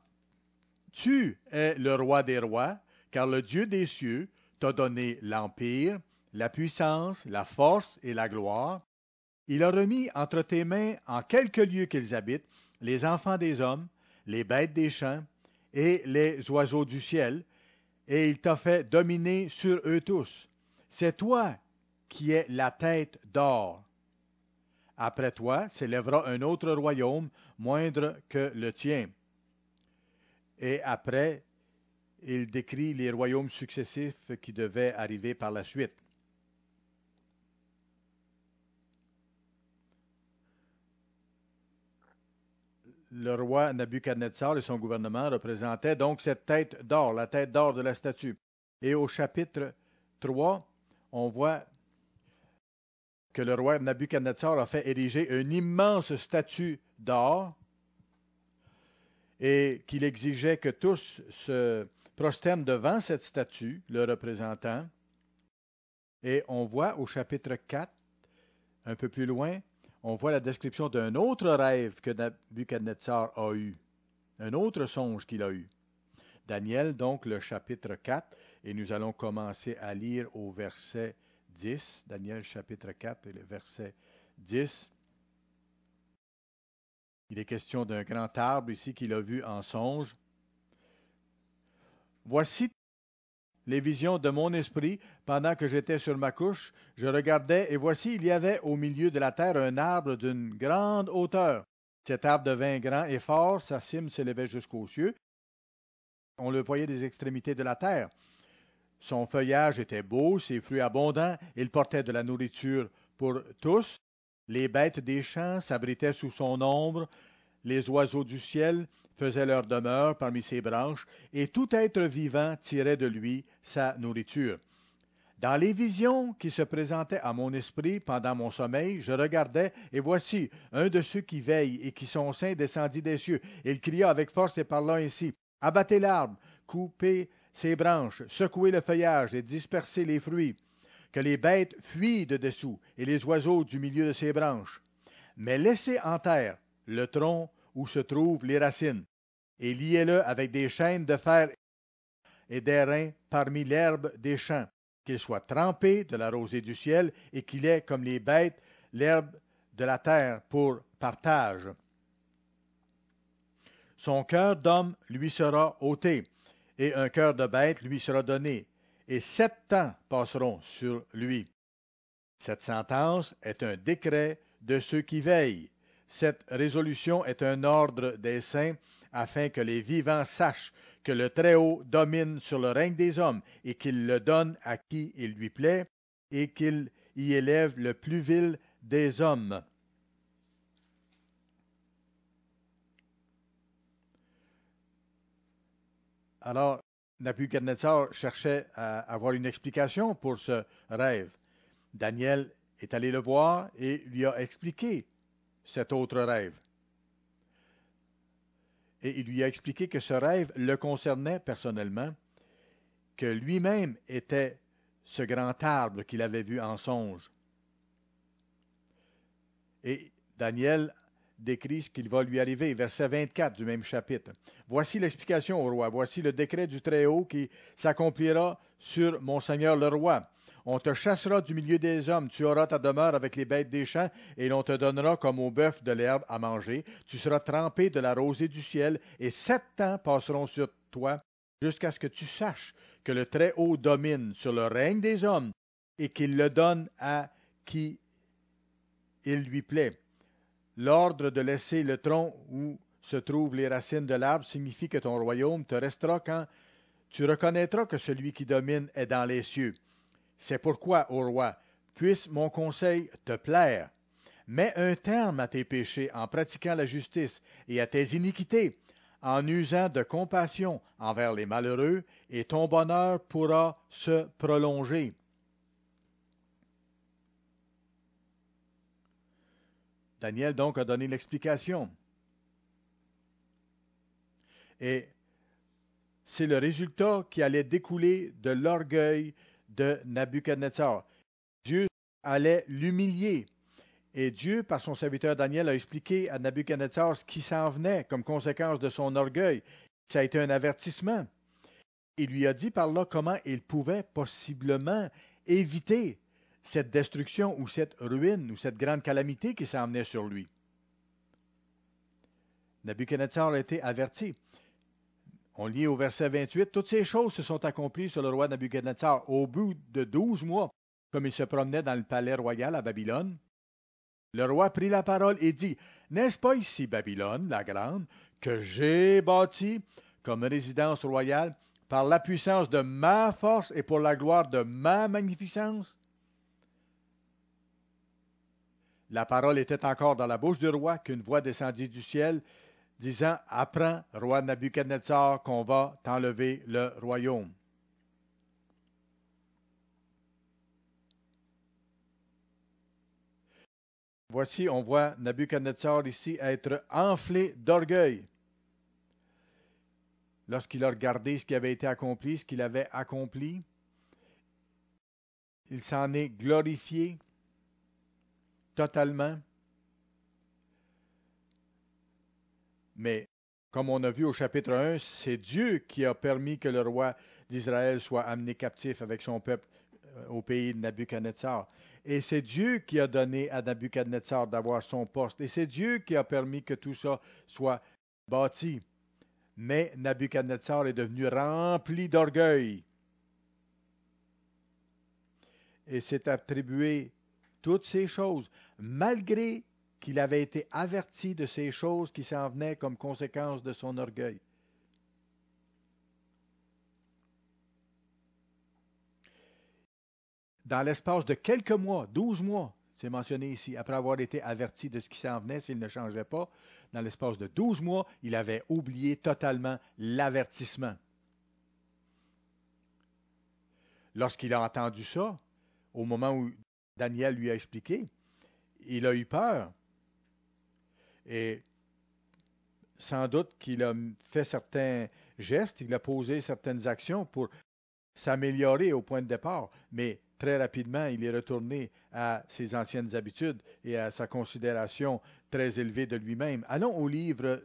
tu es le roi des rois, car le Dieu des cieux t'a donné l'empire, la puissance, la force et la gloire. Il a remis entre tes mains, en quelque lieu qu'ils habitent, les enfants des hommes, les bêtes des champs et les oiseaux du ciel, et il t'a fait dominer sur eux tous. C'est toi qui es la tête d'or. Après toi s'élèvera un autre royaume, moindre que le tien. Et après, il décrit les royaumes successifs qui devaient arriver par la suite. Le roi Nabuchodonosor et son gouvernement représentaient donc cette tête d'or, la tête d'or de la statue. Et au chapitre 3, on voit que le roi Nabuchodonosor a fait ériger une immense statue d'or et qu'il exigeait que tous se prosternent devant cette statue, le représentant. Et on voit au chapitre 4, un peu plus loin, on voit la description d'un autre rêve que Nabuchodonosor a eu, un autre songe qu'il a eu. Daniel, donc, le chapitre 4, et nous allons commencer à lire au verset 10. Daniel, chapitre 4, et le verset 10. Il est question d'un grand arbre ici qu'il a vu en songe. Voici les visions de mon esprit, pendant que j'étais sur ma couche, je regardais, et voici, il y avait au milieu de la terre un arbre d'une grande hauteur. Cet arbre devint grand et fort, sa cime s'élevait jusqu'aux cieux. On le voyait des extrémités de la terre. Son feuillage était beau, ses fruits abondants, il portait de la nourriture pour tous. Les bêtes des champs s'abritaient sous son ombre, les oiseaux du ciel faisaient leur demeure parmi ses branches, et tout être vivant tirait de lui sa nourriture. Dans les visions qui se présentaient à mon esprit pendant mon sommeil, je regardais, et voici, un de ceux qui veillent et qui sont saints descendit des cieux. Il cria avec force et parla ainsi: Abattez l'arbre, coupez ses branches, secouez le feuillage et dispersez les fruits, que les bêtes fuient de dessous et les oiseaux du milieu de ses branches. Mais laissez en terre le tronc où se trouvent les racines, et liez-le avec des chaînes de fer et d'airain parmi l'herbe des champs, qu'il soit trempé de la rosée du ciel et qu'il ait, comme les bêtes, l'herbe de la terre pour partage. Son cœur d'homme lui sera ôté, et un cœur de bête lui sera donné, et 7 ans passeront sur lui. Cette sentence est un décret de ceux qui veillent. Cette résolution est un ordre des saints, afin que les vivants sachent que le Très-Haut domine sur le règne des hommes, et qu'il le donne à qui il lui plaît, et qu'il y élève le plus vil des hommes. Alors, Nabuchodonosor cherchait à avoir une explication pour ce rêve. Daniel est allé le voir et lui a expliqué cet autre rêve. Et il lui a expliqué que ce rêve le concernait personnellement, que lui-même était ce grand arbre qu'il avait vu en songe. Et Daniel décrit ce qu'il va lui arriver, verset 24 du même chapitre. Voici l'explication au roi, voici le décret du Très-Haut qui s'accomplira sur mon seigneur le roi. On te chassera du milieu des hommes, tu auras ta demeure avec les bêtes des champs, et l'on te donnera comme au bœuf de l'herbe à manger. Tu seras trempé de la rosée du ciel, et 7 ans passeront sur toi, jusqu'à ce que tu saches que le Très-Haut domine sur le règne des hommes, et qu'il le donne à qui il lui plaît. L'ordre de laisser le tronc où se trouvent les racines de l'arbre signifie que ton royaume te restera quand tu reconnaîtras que celui qui domine est dans les cieux. C'est pourquoi, ô roi, puisse mon conseil te plaire. Mets un terme à tes péchés en pratiquant la justice et à tes iniquités, en usant de compassion envers les malheureux, et ton bonheur pourra se prolonger. Daniel donc a donné l'explication. Et c'est le résultat qui allait découler de l'orgueil de Nabuchodonosor. Dieu allait l'humilier. Et Dieu, par son serviteur Daniel, a expliqué à Nabuchodonosor ce qui s'en venait comme conséquence de son orgueil. Ça a été un avertissement. Il lui a dit par là comment il pouvait possiblement éviter cette destruction ou cette ruine ou cette grande calamité qui s'en venait sur lui. Nabuchodonosor a été averti. On lit au verset 28, toutes ces choses se sont accomplies sur le roi Nabuchodonosor au bout de 12 mois, comme il se promenait dans le palais royal à Babylone. Le roi prit la parole et dit, n'est-ce pas ici Babylone, la grande, que j'ai bâtie comme résidence royale par la puissance de ma force et pour la gloire de ma magnificence? La parole était encore dans la bouche du roi qu'une voix descendit du ciel, disant, apprends, roi Nabuchodonosor, qu'on va t'enlever le royaume. Voici, on voit Nabuchodonosor ici être enflé d'orgueil. Lorsqu'il a regardé ce qui avait été accompli, ce qu'il avait accompli, il s'en est glorifié totalement. Mais, comme on a vu au chapitre 1, c'est Dieu qui a permis que le roi d'Israël soit amené captif avec son peuple au pays de Nabuchodonosor. Et c'est Dieu qui a donné à Nabuchodonosor d'avoir son poste. Et c'est Dieu qui a permis que tout ça soit bâti. Mais Nabuchodonosor est devenu rempli d'orgueil et s'est attribué toutes ces choses, malgré qu'il avait été averti de ces choses qui s'en venaient comme conséquence de son orgueil. Dans l'espace de quelques mois, 12 mois, c'est mentionné ici, après avoir été averti de ce qui s'en venait s'il ne changeait pas, dans l'espace de 12 mois, il avait oublié totalement l'avertissement. lorsqu'il a entendu ça, au moment où Daniel lui a expliqué, il a eu peur. Et sans doute qu'il a fait certains gestes, il a posé certaines actions pour s'améliorer au point de départ, mais très rapidement, il est retourné à ses anciennes habitudes et à sa considération très élevée de lui-même. Allons au livre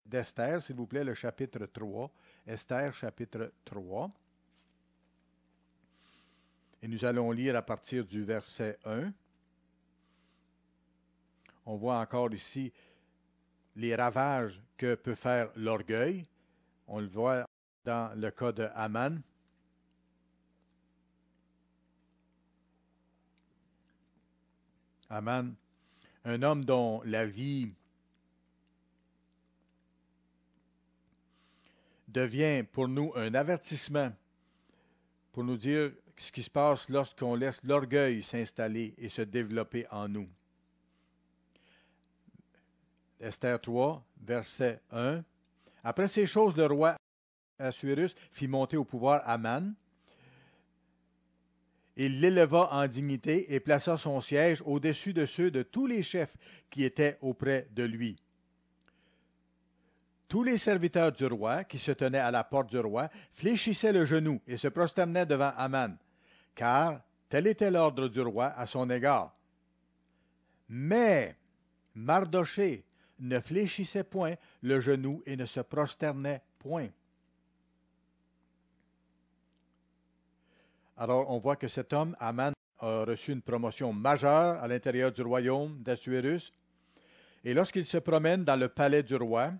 d'Esther, s'il vous plaît, le chapitre 3. Esther, chapitre 3. Et nous allons lire à partir du verset 1. On voit encore ici les ravages que peut faire l'orgueil. On le voit dans le cas de Haman. Haman, un homme dont la vie devient pour nous un avertissement pour nous dire ce qui se passe lorsqu'on laisse l'orgueil s'installer et se développer en nous. Esther 3, verset 1. Après ces choses, le roi Assuérus fit monter au pouvoir Haman. Il l'éleva en dignité et plaça son siège au-dessus de ceux de tous les chefs qui étaient auprès de lui. Tous les serviteurs du roi, qui se tenaient à la porte du roi, fléchissaient le genou et se prosternaient devant Haman, car tel était l'ordre du roi à son égard. Mais Mardochée ne fléchissait point le genou et ne se prosternait point. Alors, on voit que cet homme, Haman, a reçu une promotion majeure à l'intérieur du royaume d'Assuérus. Et lorsqu'il se promène dans le palais du roi,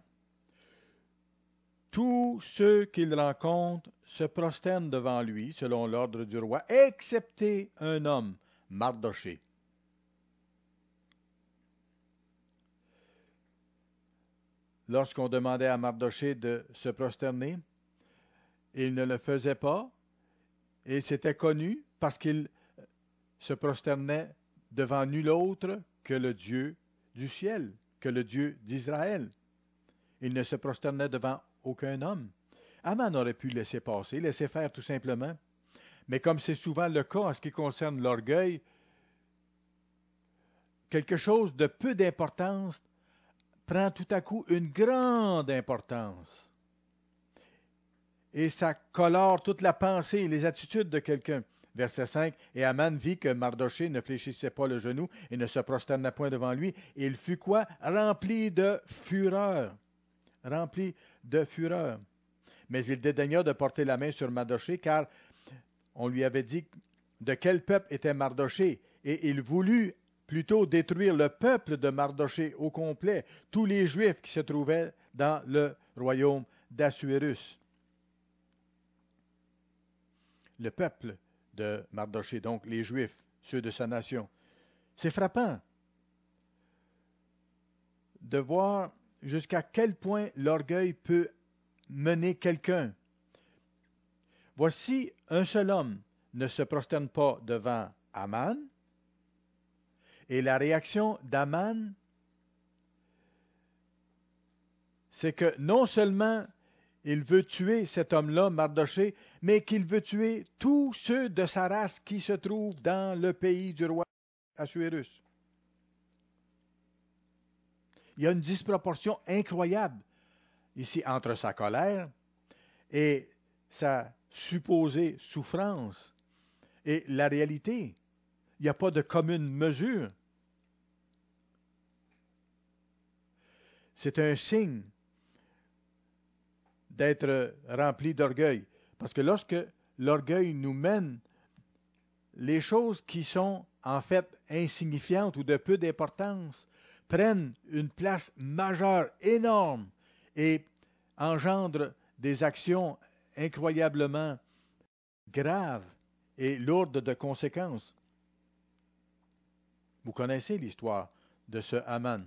tous ceux qu'il rencontre se prosternent devant lui, selon l'ordre du roi, excepté un homme, Mardochée. Lorsqu'on demandait à Mardochée de se prosterner, il ne le faisait pas, et c'était connu parce qu'il se prosternait devant nul autre que le Dieu du ciel, que le Dieu d'Israël. Il ne se prosternait devant aucun homme. Haman aurait pu laisser passer, laisser faire tout simplement. Mais comme c'est souvent le cas en ce qui concerne l'orgueil, quelque chose de peu d'importance prend tout à coup une grande importance. Et ça colore toute la pensée et les attitudes de quelqu'un. Verset 5, « Et Haman vit que Mardochée ne fléchissait pas le genou et ne se prosternait point devant lui. Et il fut quoi? Rempli de fureur. » Rempli de fureur. Mais il dédaigna de porter la main sur Mardochée, car on lui avait dit de quel peuple était Mardochée, et il voulut plutôt détruire le peuple de Mardochée au complet, tous les Juifs qui se trouvaient dans le royaume d'Assuérus. Le peuple de Mardochée, donc les Juifs, ceux de sa nation. C'est frappant de voir jusqu'à quel point l'orgueil peut mener quelqu'un. Voici un seul homme ne se prosterne pas devant Haman, et la réaction d'Haman, c'est que non seulement il veut tuer cet homme-là, Mardochée, mais qu'il veut tuer tous ceux de sa race qui se trouvent dans le pays du roi Assuérus. Il y a une disproportion incroyable ici entre sa colère et sa supposée souffrance et la réalité. Il n'y a pas de commune mesure. C'est un signe d'être rempli d'orgueil. Parce que lorsque l'orgueil nous mène, les choses qui sont en fait insignifiantes ou de peu d'importance prennent une place majeure, énorme, et engendrent des actions incroyablement graves et lourdes de conséquences. Vous connaissez l'histoire de ce Haman.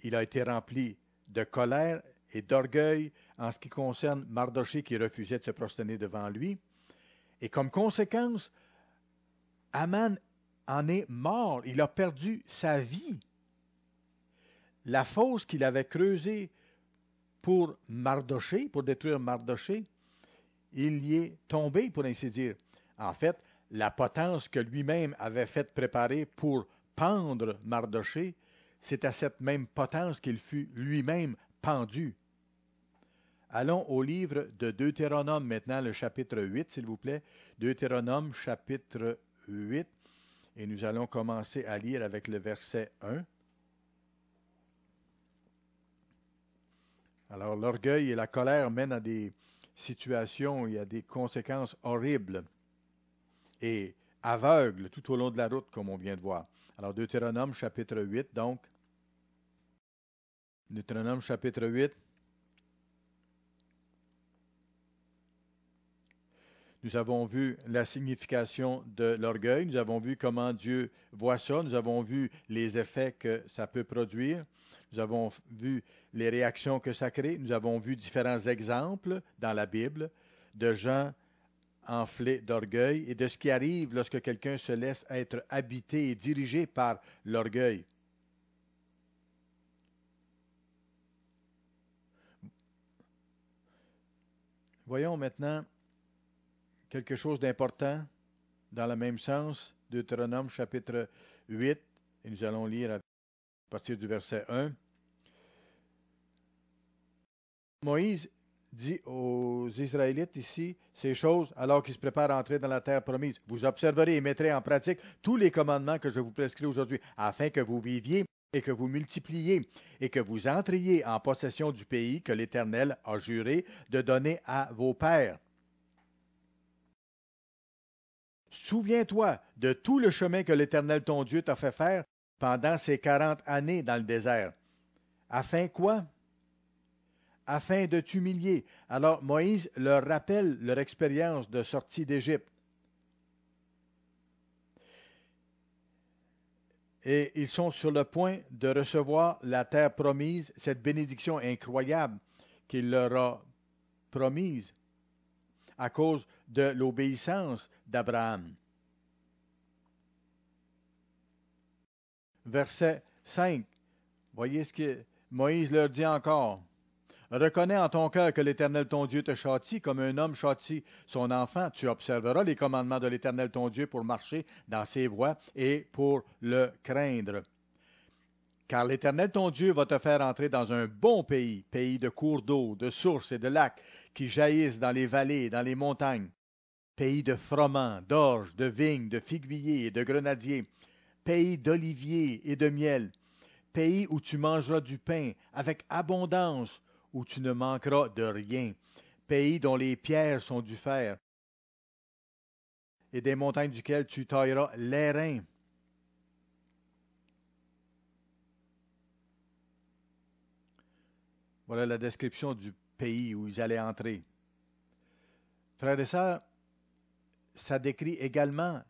Il a été rempli de colère et d'orgueil en ce qui concerne Mardochée qui refusait de se prosterner devant lui. Et comme conséquence, Haman en est mort. Il a perdu sa vie. La fosse qu'il avait creusée pour Mardochée, pour détruire Mardochée, il y est tombé, pour ainsi dire. En fait, la potence que lui-même avait fait préparer pour pendre Mardochée, c'est à cette même potence qu'il fut lui-même pendu. Allons au livre de Deutéronome maintenant, le chapitre 8, s'il vous plaît. Deutéronome, chapitre 8. Et nous allons commencer à lire avec le verset 1. Alors, l'orgueil et la colère mènent à des situations et à des conséquences horribles et aveugles tout au long de la route, comme on vient de voir. Alors, Deutéronome, chapitre 8, donc. Deutéronome, chapitre 8. Nous avons vu la signification de l'orgueil, nous avons vu comment Dieu voit ça, nous avons vu les effets que ça peut produire, nous avons vu les réactions que ça crée, nous avons vu différents exemples dans la Bible de gens enflés d'orgueil et de ce qui arrive lorsque quelqu'un se laisse être habité et dirigé par l'orgueil. Voyons maintenant quelque chose d'important dans le même sens, Deutéronome chapitre 8, et nous allons lire à partir du verset 1. Moïse dit aux Israélites ici ces choses alors qu'ils se préparent à entrer dans la terre promise. Vous observerez et mettrez en pratique tous les commandements que je vous prescris aujourd'hui, afin que vous viviez et que vous multipliez et que vous entriez en possession du pays que l'Éternel a juré de donner à vos pères. Souviens-toi de tout le chemin que l'Éternel ton Dieu t'a fait faire pendant ces 40 années dans le désert. Afin quoi? Afin de t'humilier. Alors Moïse leur rappelle leur expérience de sortie d'Égypte. Et ils sont sur le point de recevoir la terre promise, cette bénédiction incroyable qu'il leur a promise à cause de l'obéissance d'Abraham. Verset 5. Voyez ce que Moïse leur dit encore. Reconnais en ton cœur que l'Éternel ton Dieu te châtie comme un homme châtie son enfant. Tu observeras les commandements de l'Éternel ton Dieu pour marcher dans ses voies et pour le craindre. Car l'Éternel ton Dieu va te faire entrer dans un bon pays, pays de cours d'eau, de sources et de lacs qui jaillissent dans les vallées et dans les montagnes, pays de froment, d'orge, de vignes, de figuiers et de grenadiers, pays d'oliviers et de miel, pays où tu mangeras du pain avec abondance, où tu ne manqueras de rien, pays dont les pierres sont du fer, et des montagnes duquel tu tailleras l'airain. Voilà la description du pays où ils allaient entrer. Frères et sœurs, ça décrit également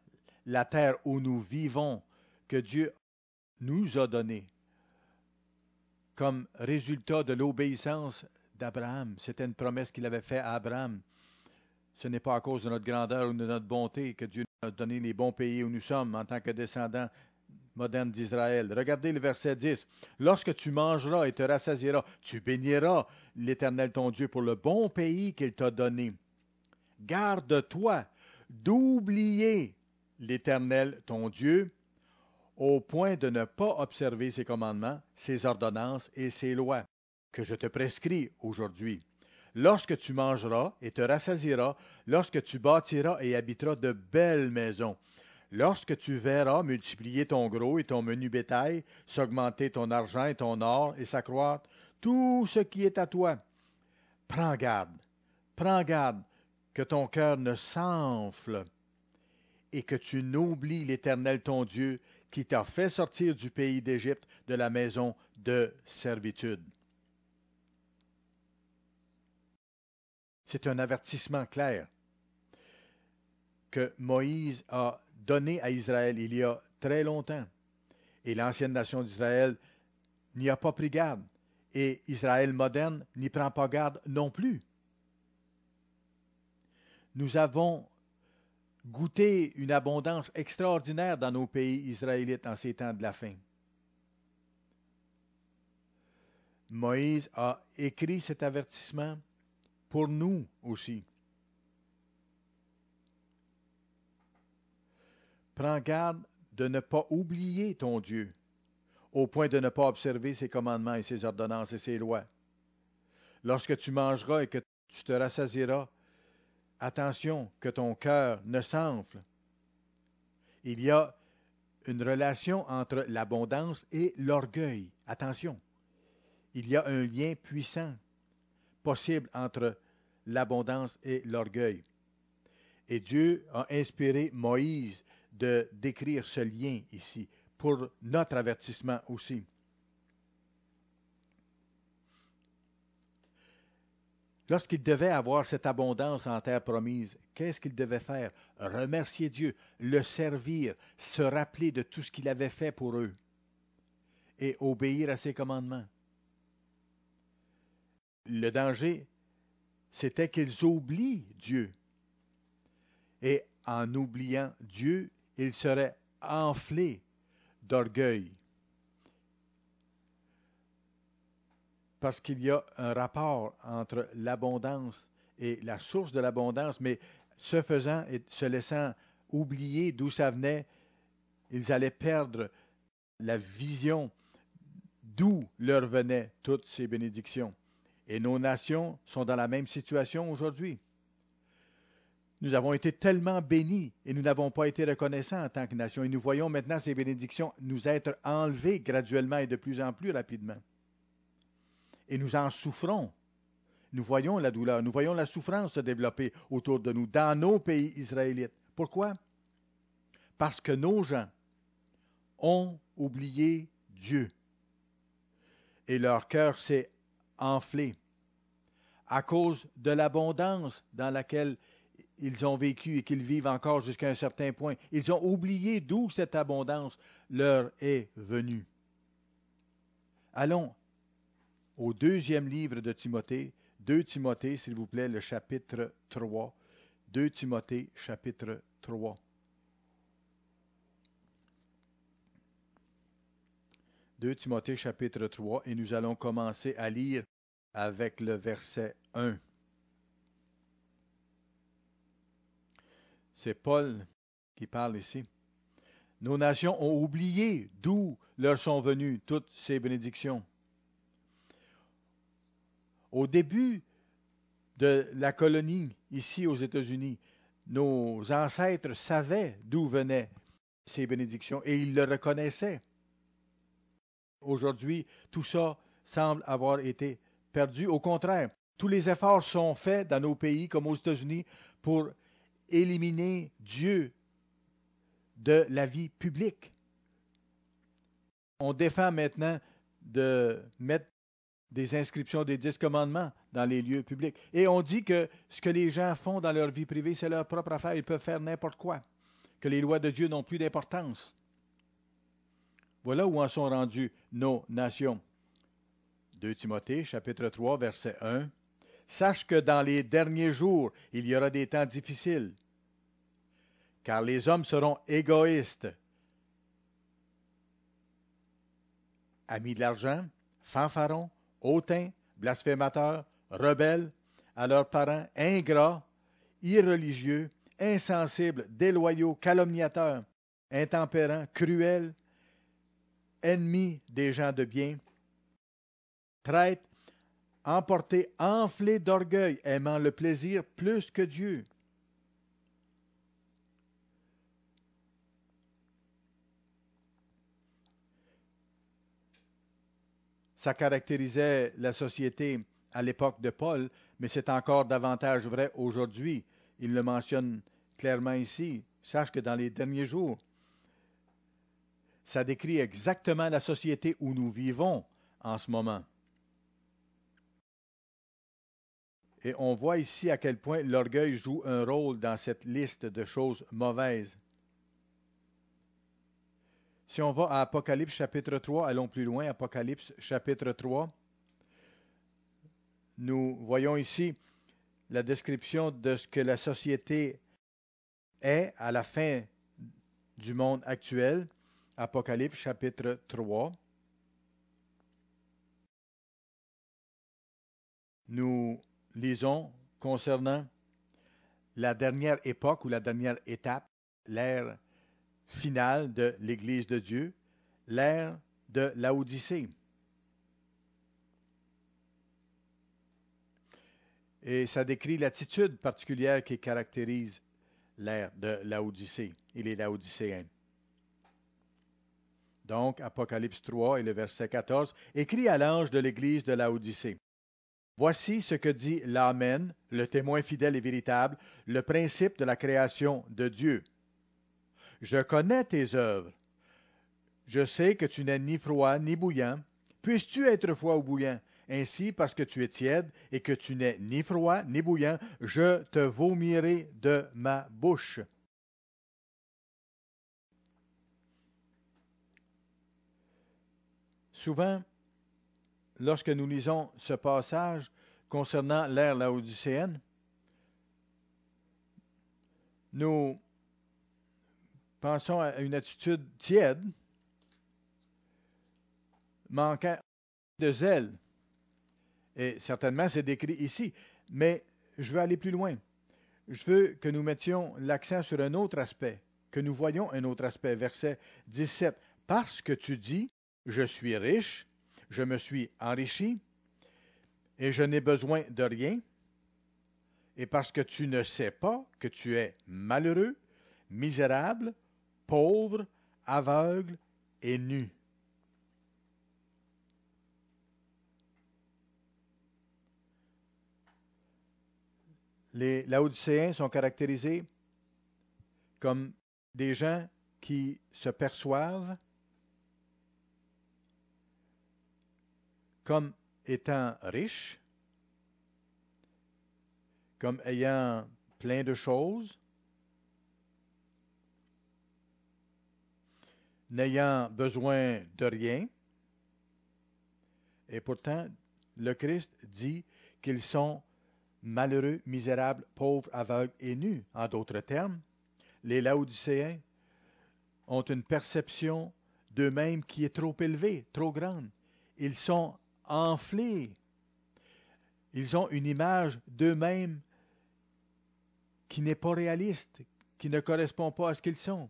la terre où nous vivons, que Dieu nous a donnée comme résultat de l'obéissance d'Abraham. C'était une promesse qu'il avait faite à Abraham. Ce n'est pas à cause de notre grandeur ou de notre bonté que Dieu nous a donné les bons pays où nous sommes en tant que descendants modernes d'Israël. Regardez le verset 10. Lorsque tu mangeras et te rassasieras, tu béniras l'Éternel ton Dieu pour le bon pays qu'il t'a donné. Garde-toi d'oublier l'Éternel ton Dieu au point de ne pas observer ses commandements, ses ordonnances et ses lois que je te prescris aujourd'hui. Lorsque tu mangeras et te rassasieras, lorsque tu bâtiras et habiteras de belles maisons, lorsque tu verras multiplier ton gros et ton menu bétail, s'augmenter ton argent et ton or et s'accroître tout ce qui est à toi, prends garde que ton cœur ne s'enfle et que tu n'oublies l'Éternel ton Dieu qui t'a fait sortir du pays d'Égypte, de la maison de servitude. C'est un avertissement clair que Moïse a donné à Israël il y a très longtemps. Et l'ancienne nation d'Israël n'y a pas pris garde. Et Israël moderne n'y prend pas garde non plus. Nous avons goûté une abondance extraordinaire dans nos pays israélites en ces temps de la faim. Moïse a écrit cet avertissement pour nous aussi. prends garde de ne pas oublier ton Dieu, au point de ne pas observer ses commandements et ses ordonnances et ses lois. Lorsque tu mangeras et que tu te rassasieras, attention que ton cœur ne s'enfle. Il y a une relation entre l'abondance et l'orgueil. Attention, il y a un lien puissant possible entre l'abondance et l'orgueil. Et Dieu a inspiré Moïse de décrire ce lien ici, pour notre avertissement aussi. Lorsqu'il devait avoir cette abondance en terre promise, qu'est-ce qu'il devait faire? Remercier Dieu, le servir, se rappeler de tout ce qu'il avait fait pour eux et obéir à ses commandements. Le danger, c'était qu'ils oublient Dieu. Et en oubliant Dieu, ils seraient enflés d'orgueil. Parce qu'il y a un rapport entre l'abondance et la source de l'abondance, mais ce faisant et se laissant oublier d'où ça venait, ils allaient perdre la vision d'où leur venaient toutes ces bénédictions. Et nos nations sont dans la même situation aujourd'hui. Nous avons été tellement bénis et nous n'avons pas été reconnaissants en tant que nation. Et nous voyons maintenant ces bénédictions nous être enlevées graduellement et de plus en plus rapidement. Et nous en souffrons. Nous voyons la douleur, nous voyons la souffrance se développer autour de nous, dans nos pays israélites. Pourquoi? Parce que nos gens ont oublié Dieu. Et leur cœur s'est enflé à cause de l'abondance dans laquelle ils ont vécu et qu'ils vivent encore jusqu'à un certain point. Ils ont oublié d'où cette abondance leur est venue. Allons au deuxième livre de Timothée, 2 Timothée, s'il vous plaît, le chapitre 3. 2 Timothée, chapitre 3. « 2 Timothée, chapitre 3, et nous allons commencer à lire avec le verset 1. C'est Paul qui parle ici. Nos nations ont oublié d'où leur sont venues toutes ces bénédictions. Au début de la colonie ici aux États-Unis, nos ancêtres savaient d'où venaient ces bénédictions et ils le reconnaissaient. Aujourd'hui, tout ça semble avoir été perdu. Au contraire, tous les efforts sont faits dans nos pays comme aux États-Unis pour éliminer Dieu de la vie publique. On défend maintenant de mettre des inscriptions des 10 commandements dans les lieux publics. Et on dit que ce que les gens font dans leur vie privée, c'est leur propre affaire. Ils peuvent faire n'importe quoi. Que les lois de Dieu n'ont plus d'importance. Voilà où en sont rendues nos nations. 2 Timothée, chapitre 3, verset 1. Sache que dans les derniers jours, il y aura des temps difficiles, car les hommes seront égoïstes, amis de l'argent, fanfarons, hautains, blasphémateurs, rebelles à leurs parents, ingrats, irreligieux, insensibles, déloyaux, calomniateurs, intempérants, cruels, ennemis des gens de bien, traîtres, emportés, enflés d'orgueil, aimant le plaisir plus que Dieu. Ça caractérisait la société à l'époque de Paul, mais c'est encore davantage vrai aujourd'hui. Il le mentionne clairement ici. Sache que dans les derniers jours, ça décrit exactement la société où nous vivons en ce moment. Et on voit ici à quel point l'orgueil joue un rôle dans cette liste de choses mauvaises. Si on va à Apocalypse chapitre 3, allons plus loin, Apocalypse chapitre 3, nous voyons ici la description de ce que la société est à la fin du monde actuel. Apocalypse chapitre 3. Nous lisons concernant la dernière époque ou la dernière étape, l'ère finale de l'Église de Dieu, l'ère de Laodicée. Et ça décrit l'attitude particulière qui caractérise l'ère de Laodicée et les Laodicéens. Donc, Apocalypse 3 et le verset 14, écrit à l'ange de l'Église de Laodicée. Voici ce que dit l'Amen, le témoin fidèle et véritable, le principe de la création de Dieu. Je connais tes œuvres. Je sais que tu n'es ni froid ni bouillant. Puisses-tu être froid ou bouillant? Ainsi, parce que tu es tiède et que tu n'es ni froid ni bouillant, je te vomirai de ma bouche. Souvent, lorsque nous lisons ce passage concernant l'ère laodicéenne, nous pensons à une attitude tiède, manquant de zèle. Et certainement, c'est décrit ici. Mais je veux aller plus loin. Je veux que nous mettions l'accent sur un autre aspect, que nous voyions un autre aspect. Verset 17. Parce que tu dis, je suis riche, je me suis enrichi, et je n'ai besoin de rien, et parce que tu ne sais pas que tu es malheureux, misérable, pauvre, aveugle et nu. Les Laodicéens sont caractérisés comme des gens qui se perçoivent comme étant riches, comme ayant plein de choses, n'ayant besoin de rien. Et pourtant, le Christ dit qu'ils sont malheureux, misérables, pauvres, aveugles et nus. En d'autres termes, les Laodicéens ont une perception d'eux-mêmes qui est trop élevée, trop grande. Ils sont enflés. Ils ont une image d'eux-mêmes qui n'est pas réaliste, qui ne correspond pas à ce qu'ils sont.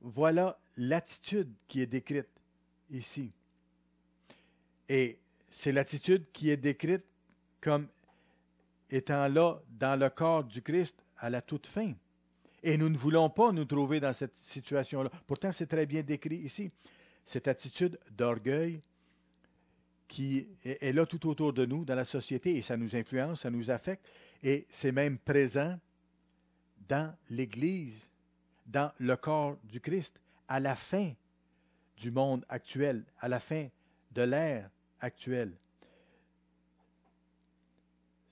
Voilà l'attitude qui est décrite ici. Et c'est l'attitude qui est décrite comme étant là dans le corps du Christ à la toute fin. Et nous ne voulons pas nous trouver dans cette situation-là. Pourtant, c'est très bien décrit ici. Cette attitude d'orgueil qui est là tout autour de nous, dans la société, et ça nous influence, ça nous affecte, et c'est même présent dans l'Église, dans le corps du Christ, à la fin du monde actuel, à la fin de l'ère actuelle.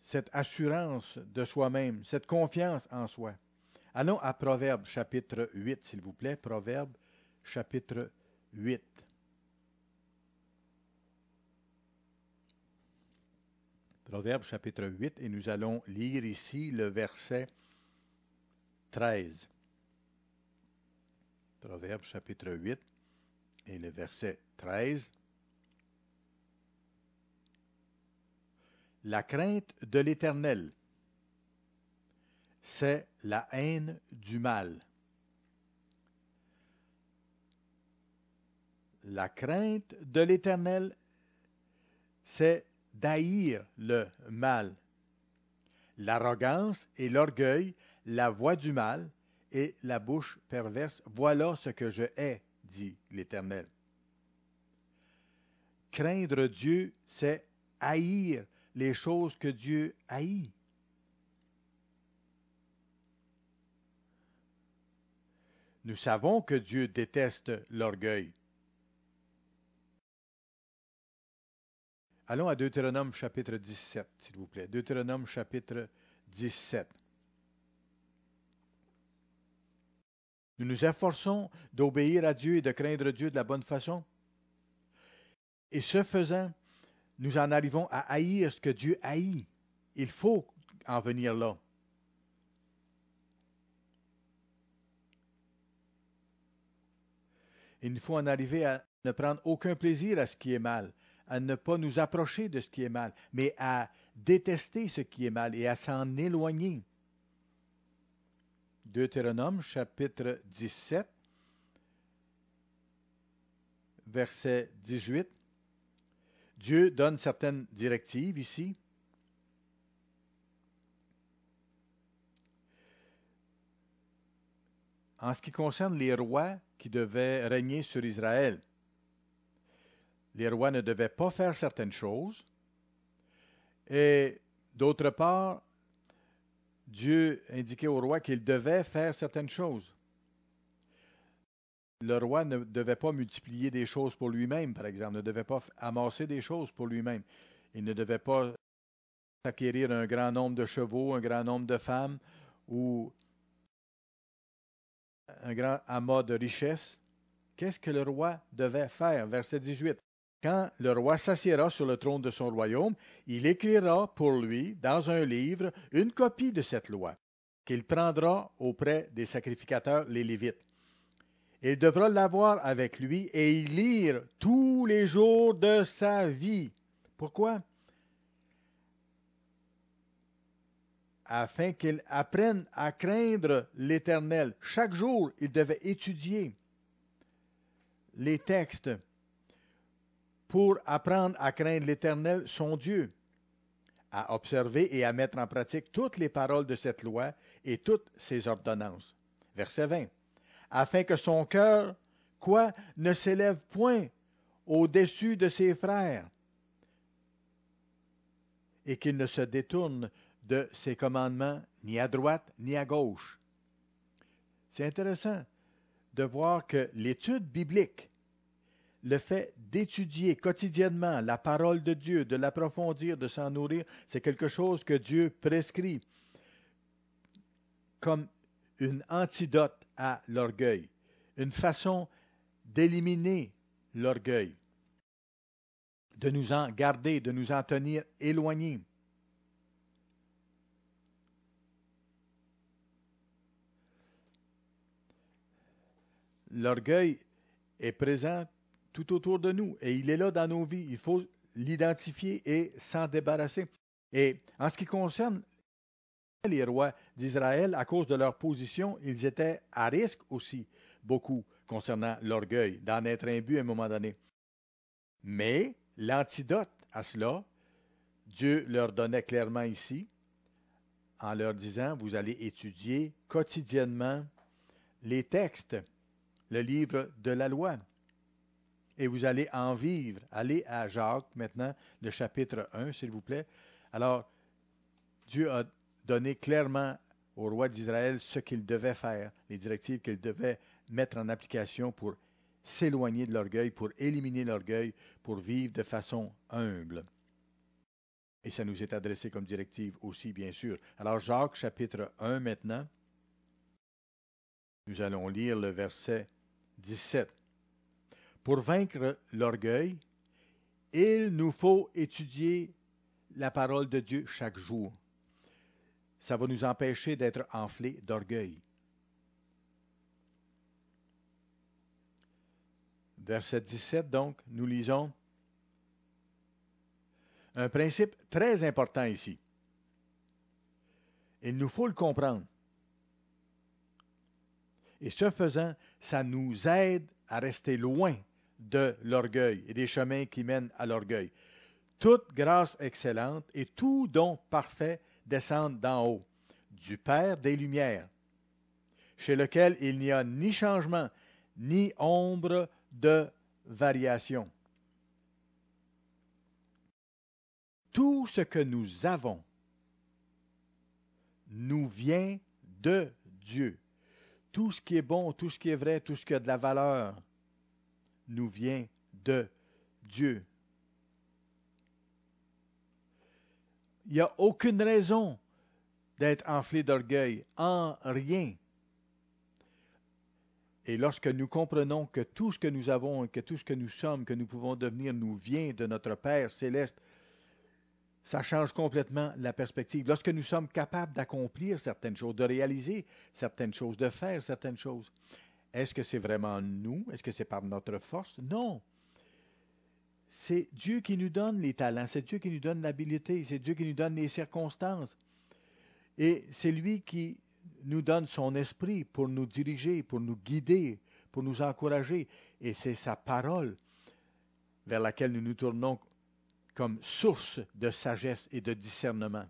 Cette assurance de soi-même, cette confiance en soi. Allons à Proverbes chapitre 8, s'il vous plaît. Proverbes chapitre 8. Proverbes chapitre 8, et nous allons lire ici le verset 13. Proverbes chapitre 8 et le verset 13. La crainte de l'Éternel, c'est la haine du mal. La crainte de l'Éternel, c'est d'haïr le mal. L'arrogance et l'orgueil, la voix du mal et la bouche perverse, voilà ce que je hais, dit l'Éternel. Craindre Dieu, c'est haïr les choses que Dieu haït. Nous savons que Dieu déteste l'orgueil. Allons à Deutéronome chapitre 17, s'il vous plaît. Deutéronome chapitre 17. Nous nous efforçons d'obéir à Dieu et de craindre Dieu de la bonne façon. Et ce faisant, nous en arrivons à haïr ce que Dieu haït. Il faut en venir là. Il nous faut en arriver à ne prendre aucun plaisir à ce qui est mal, à ne pas nous approcher de ce qui est mal, mais à détester ce qui est mal et à s'en éloigner. Deutéronome, chapitre 17, verset 18. Dieu donne certaines directives ici. En ce qui concerne les rois qui devaient régner sur Israël, les rois ne devaient pas faire certaines choses. Et d'autre part, Dieu indiquait au roi qu'il devait faire certaines choses. Le roi ne devait pas multiplier des choses pour lui-même, par exemple, ne devait pas amasser des choses pour lui-même. Il ne devait pas acquérir un grand nombre de chevaux, un grand nombre de femmes ou un grand amas de richesses. Qu'est-ce que le roi devait faire? Verset 18. Quand le roi s'assiera sur le trône de son royaume, il écrira pour lui, dans un livre, une copie de cette loi, qu'il prendra auprès des sacrificateurs, les Lévites. Il devra l'avoir avec lui et y lire tous les jours de sa vie. Pourquoi? Afin qu'il apprenne à craindre l'Éternel. Chaque jour, il devait étudier les textes pour apprendre à craindre l'Éternel, son Dieu, à observer et à mettre en pratique toutes les paroles de cette loi et toutes ses ordonnances. Verset 20. Afin que son cœur, quoi, ne s'élève point au-dessus de ses frères, et qu'il ne se détourne de ses commandements ni à droite ni à gauche. C'est intéressant de voir que l'étude biblique, le fait d'étudier quotidiennement la parole de Dieu, de l'approfondir, de s'en nourrir, c'est quelque chose que Dieu prescrit comme une antidote à l'orgueil, une façon d'éliminer l'orgueil, de nous en garder, de nous en tenir éloignés. L'orgueil est présent tout autour de nous et il est là dans nos vies. Il faut l'identifier et s'en débarrasser. Et en ce qui concerne les rois d'Israël, à cause de leur position, ils étaient à risque aussi, beaucoup, concernant l'orgueil, d'en être imbu à un moment donné. Mais l'antidote à cela, Dieu leur donnait clairement ici, en leur disant, vous allez étudier quotidiennement les textes, le livre de la loi, et vous allez en vivre. Allez à Jacques maintenant, le chapitre 1, s'il vous plaît. Alors, Dieu a donné clairement au roi d'Israël ce qu'il devait faire, les directives qu'il devait mettre en application pour s'éloigner de l'orgueil, pour éliminer l'orgueil, pour vivre de façon humble. Et ça nous est adressé comme directive aussi, bien sûr. Alors, Jacques, chapitre 1 maintenant, nous allons lire le verset 17. Pour vaincre l'orgueil, il nous faut étudier la parole de Dieu chaque jour. Ça va nous empêcher d'être enflés d'orgueil. Verset 17, donc, nous lisons un principe très important ici. Il nous faut le comprendre. Et ce faisant, ça nous aide à rester loin de l'orgueil et des chemins qui mènent à l'orgueil. Toute grâce excellente et tout don parfait descendent d'en haut, du Père des Lumières, chez lequel il n'y a ni changement, ni ombre de variation. Tout ce que nous avons nous vient de Dieu. Tout ce qui est bon, tout ce qui est vrai, tout ce qui a de la valeur nous vient de Dieu. Il n'y a aucune raison d'être enflé d'orgueil, en rien. Et lorsque nous comprenons que tout ce que nous avons, que tout ce que nous sommes, que nous pouvons devenir, nous vient de notre Père céleste, ça change complètement la perspective. Lorsque nous sommes capables d'accomplir certaines choses, de réaliser certaines choses, de faire certaines choses, est-ce que c'est vraiment nous? Est-ce que c'est par notre force? Non. C'est Dieu qui nous donne les talents, c'est Dieu qui nous donne l'habilité, c'est Dieu qui nous donne les circonstances. Et c'est lui qui nous donne son esprit pour nous diriger, pour nous guider, pour nous encourager. Et c'est sa parole vers laquelle nous nous tournons comme source de sagesse et de discernement.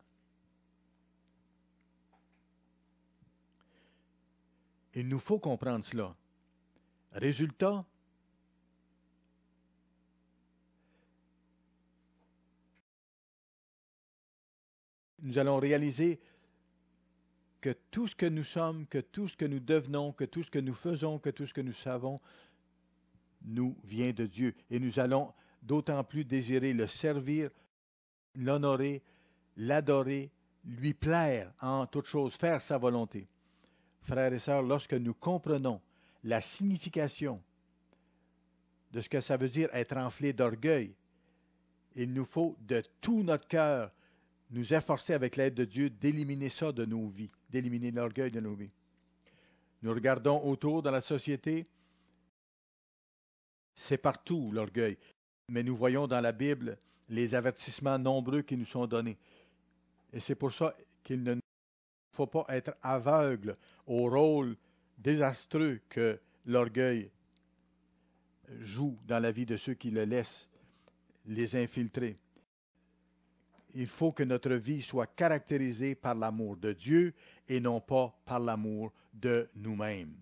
Il nous faut comprendre cela. Résultat, nous allons réaliser que tout ce que nous sommes, que tout ce que nous devenons, que tout ce que nous faisons, que tout ce que nous savons, nous vient de Dieu. Et nous allons d'autant plus désirer le servir, l'honorer, l'adorer, lui plaire en toute chose, faire sa volonté. Frères et sœurs, lorsque nous comprenons la signification de ce que ça veut dire être enflé d'orgueil, il nous faut de tout notre cœur nous efforcer avec l'aide de Dieu d'éliminer ça de nos vies, d'éliminer l'orgueil de nos vies. Nous regardons autour dans la société, c'est partout l'orgueil, mais nous voyons dans la Bible les avertissements nombreux qui nous sont donnés. Et c'est pour ça qu'il ne faut pas être aveugle au rôle désastreux que l'orgueil joue dans la vie de ceux qui le laissent les infiltrer. Il faut que notre vie soit caractérisée par l'amour de Dieu et non pas par l'amour de nous-mêmes.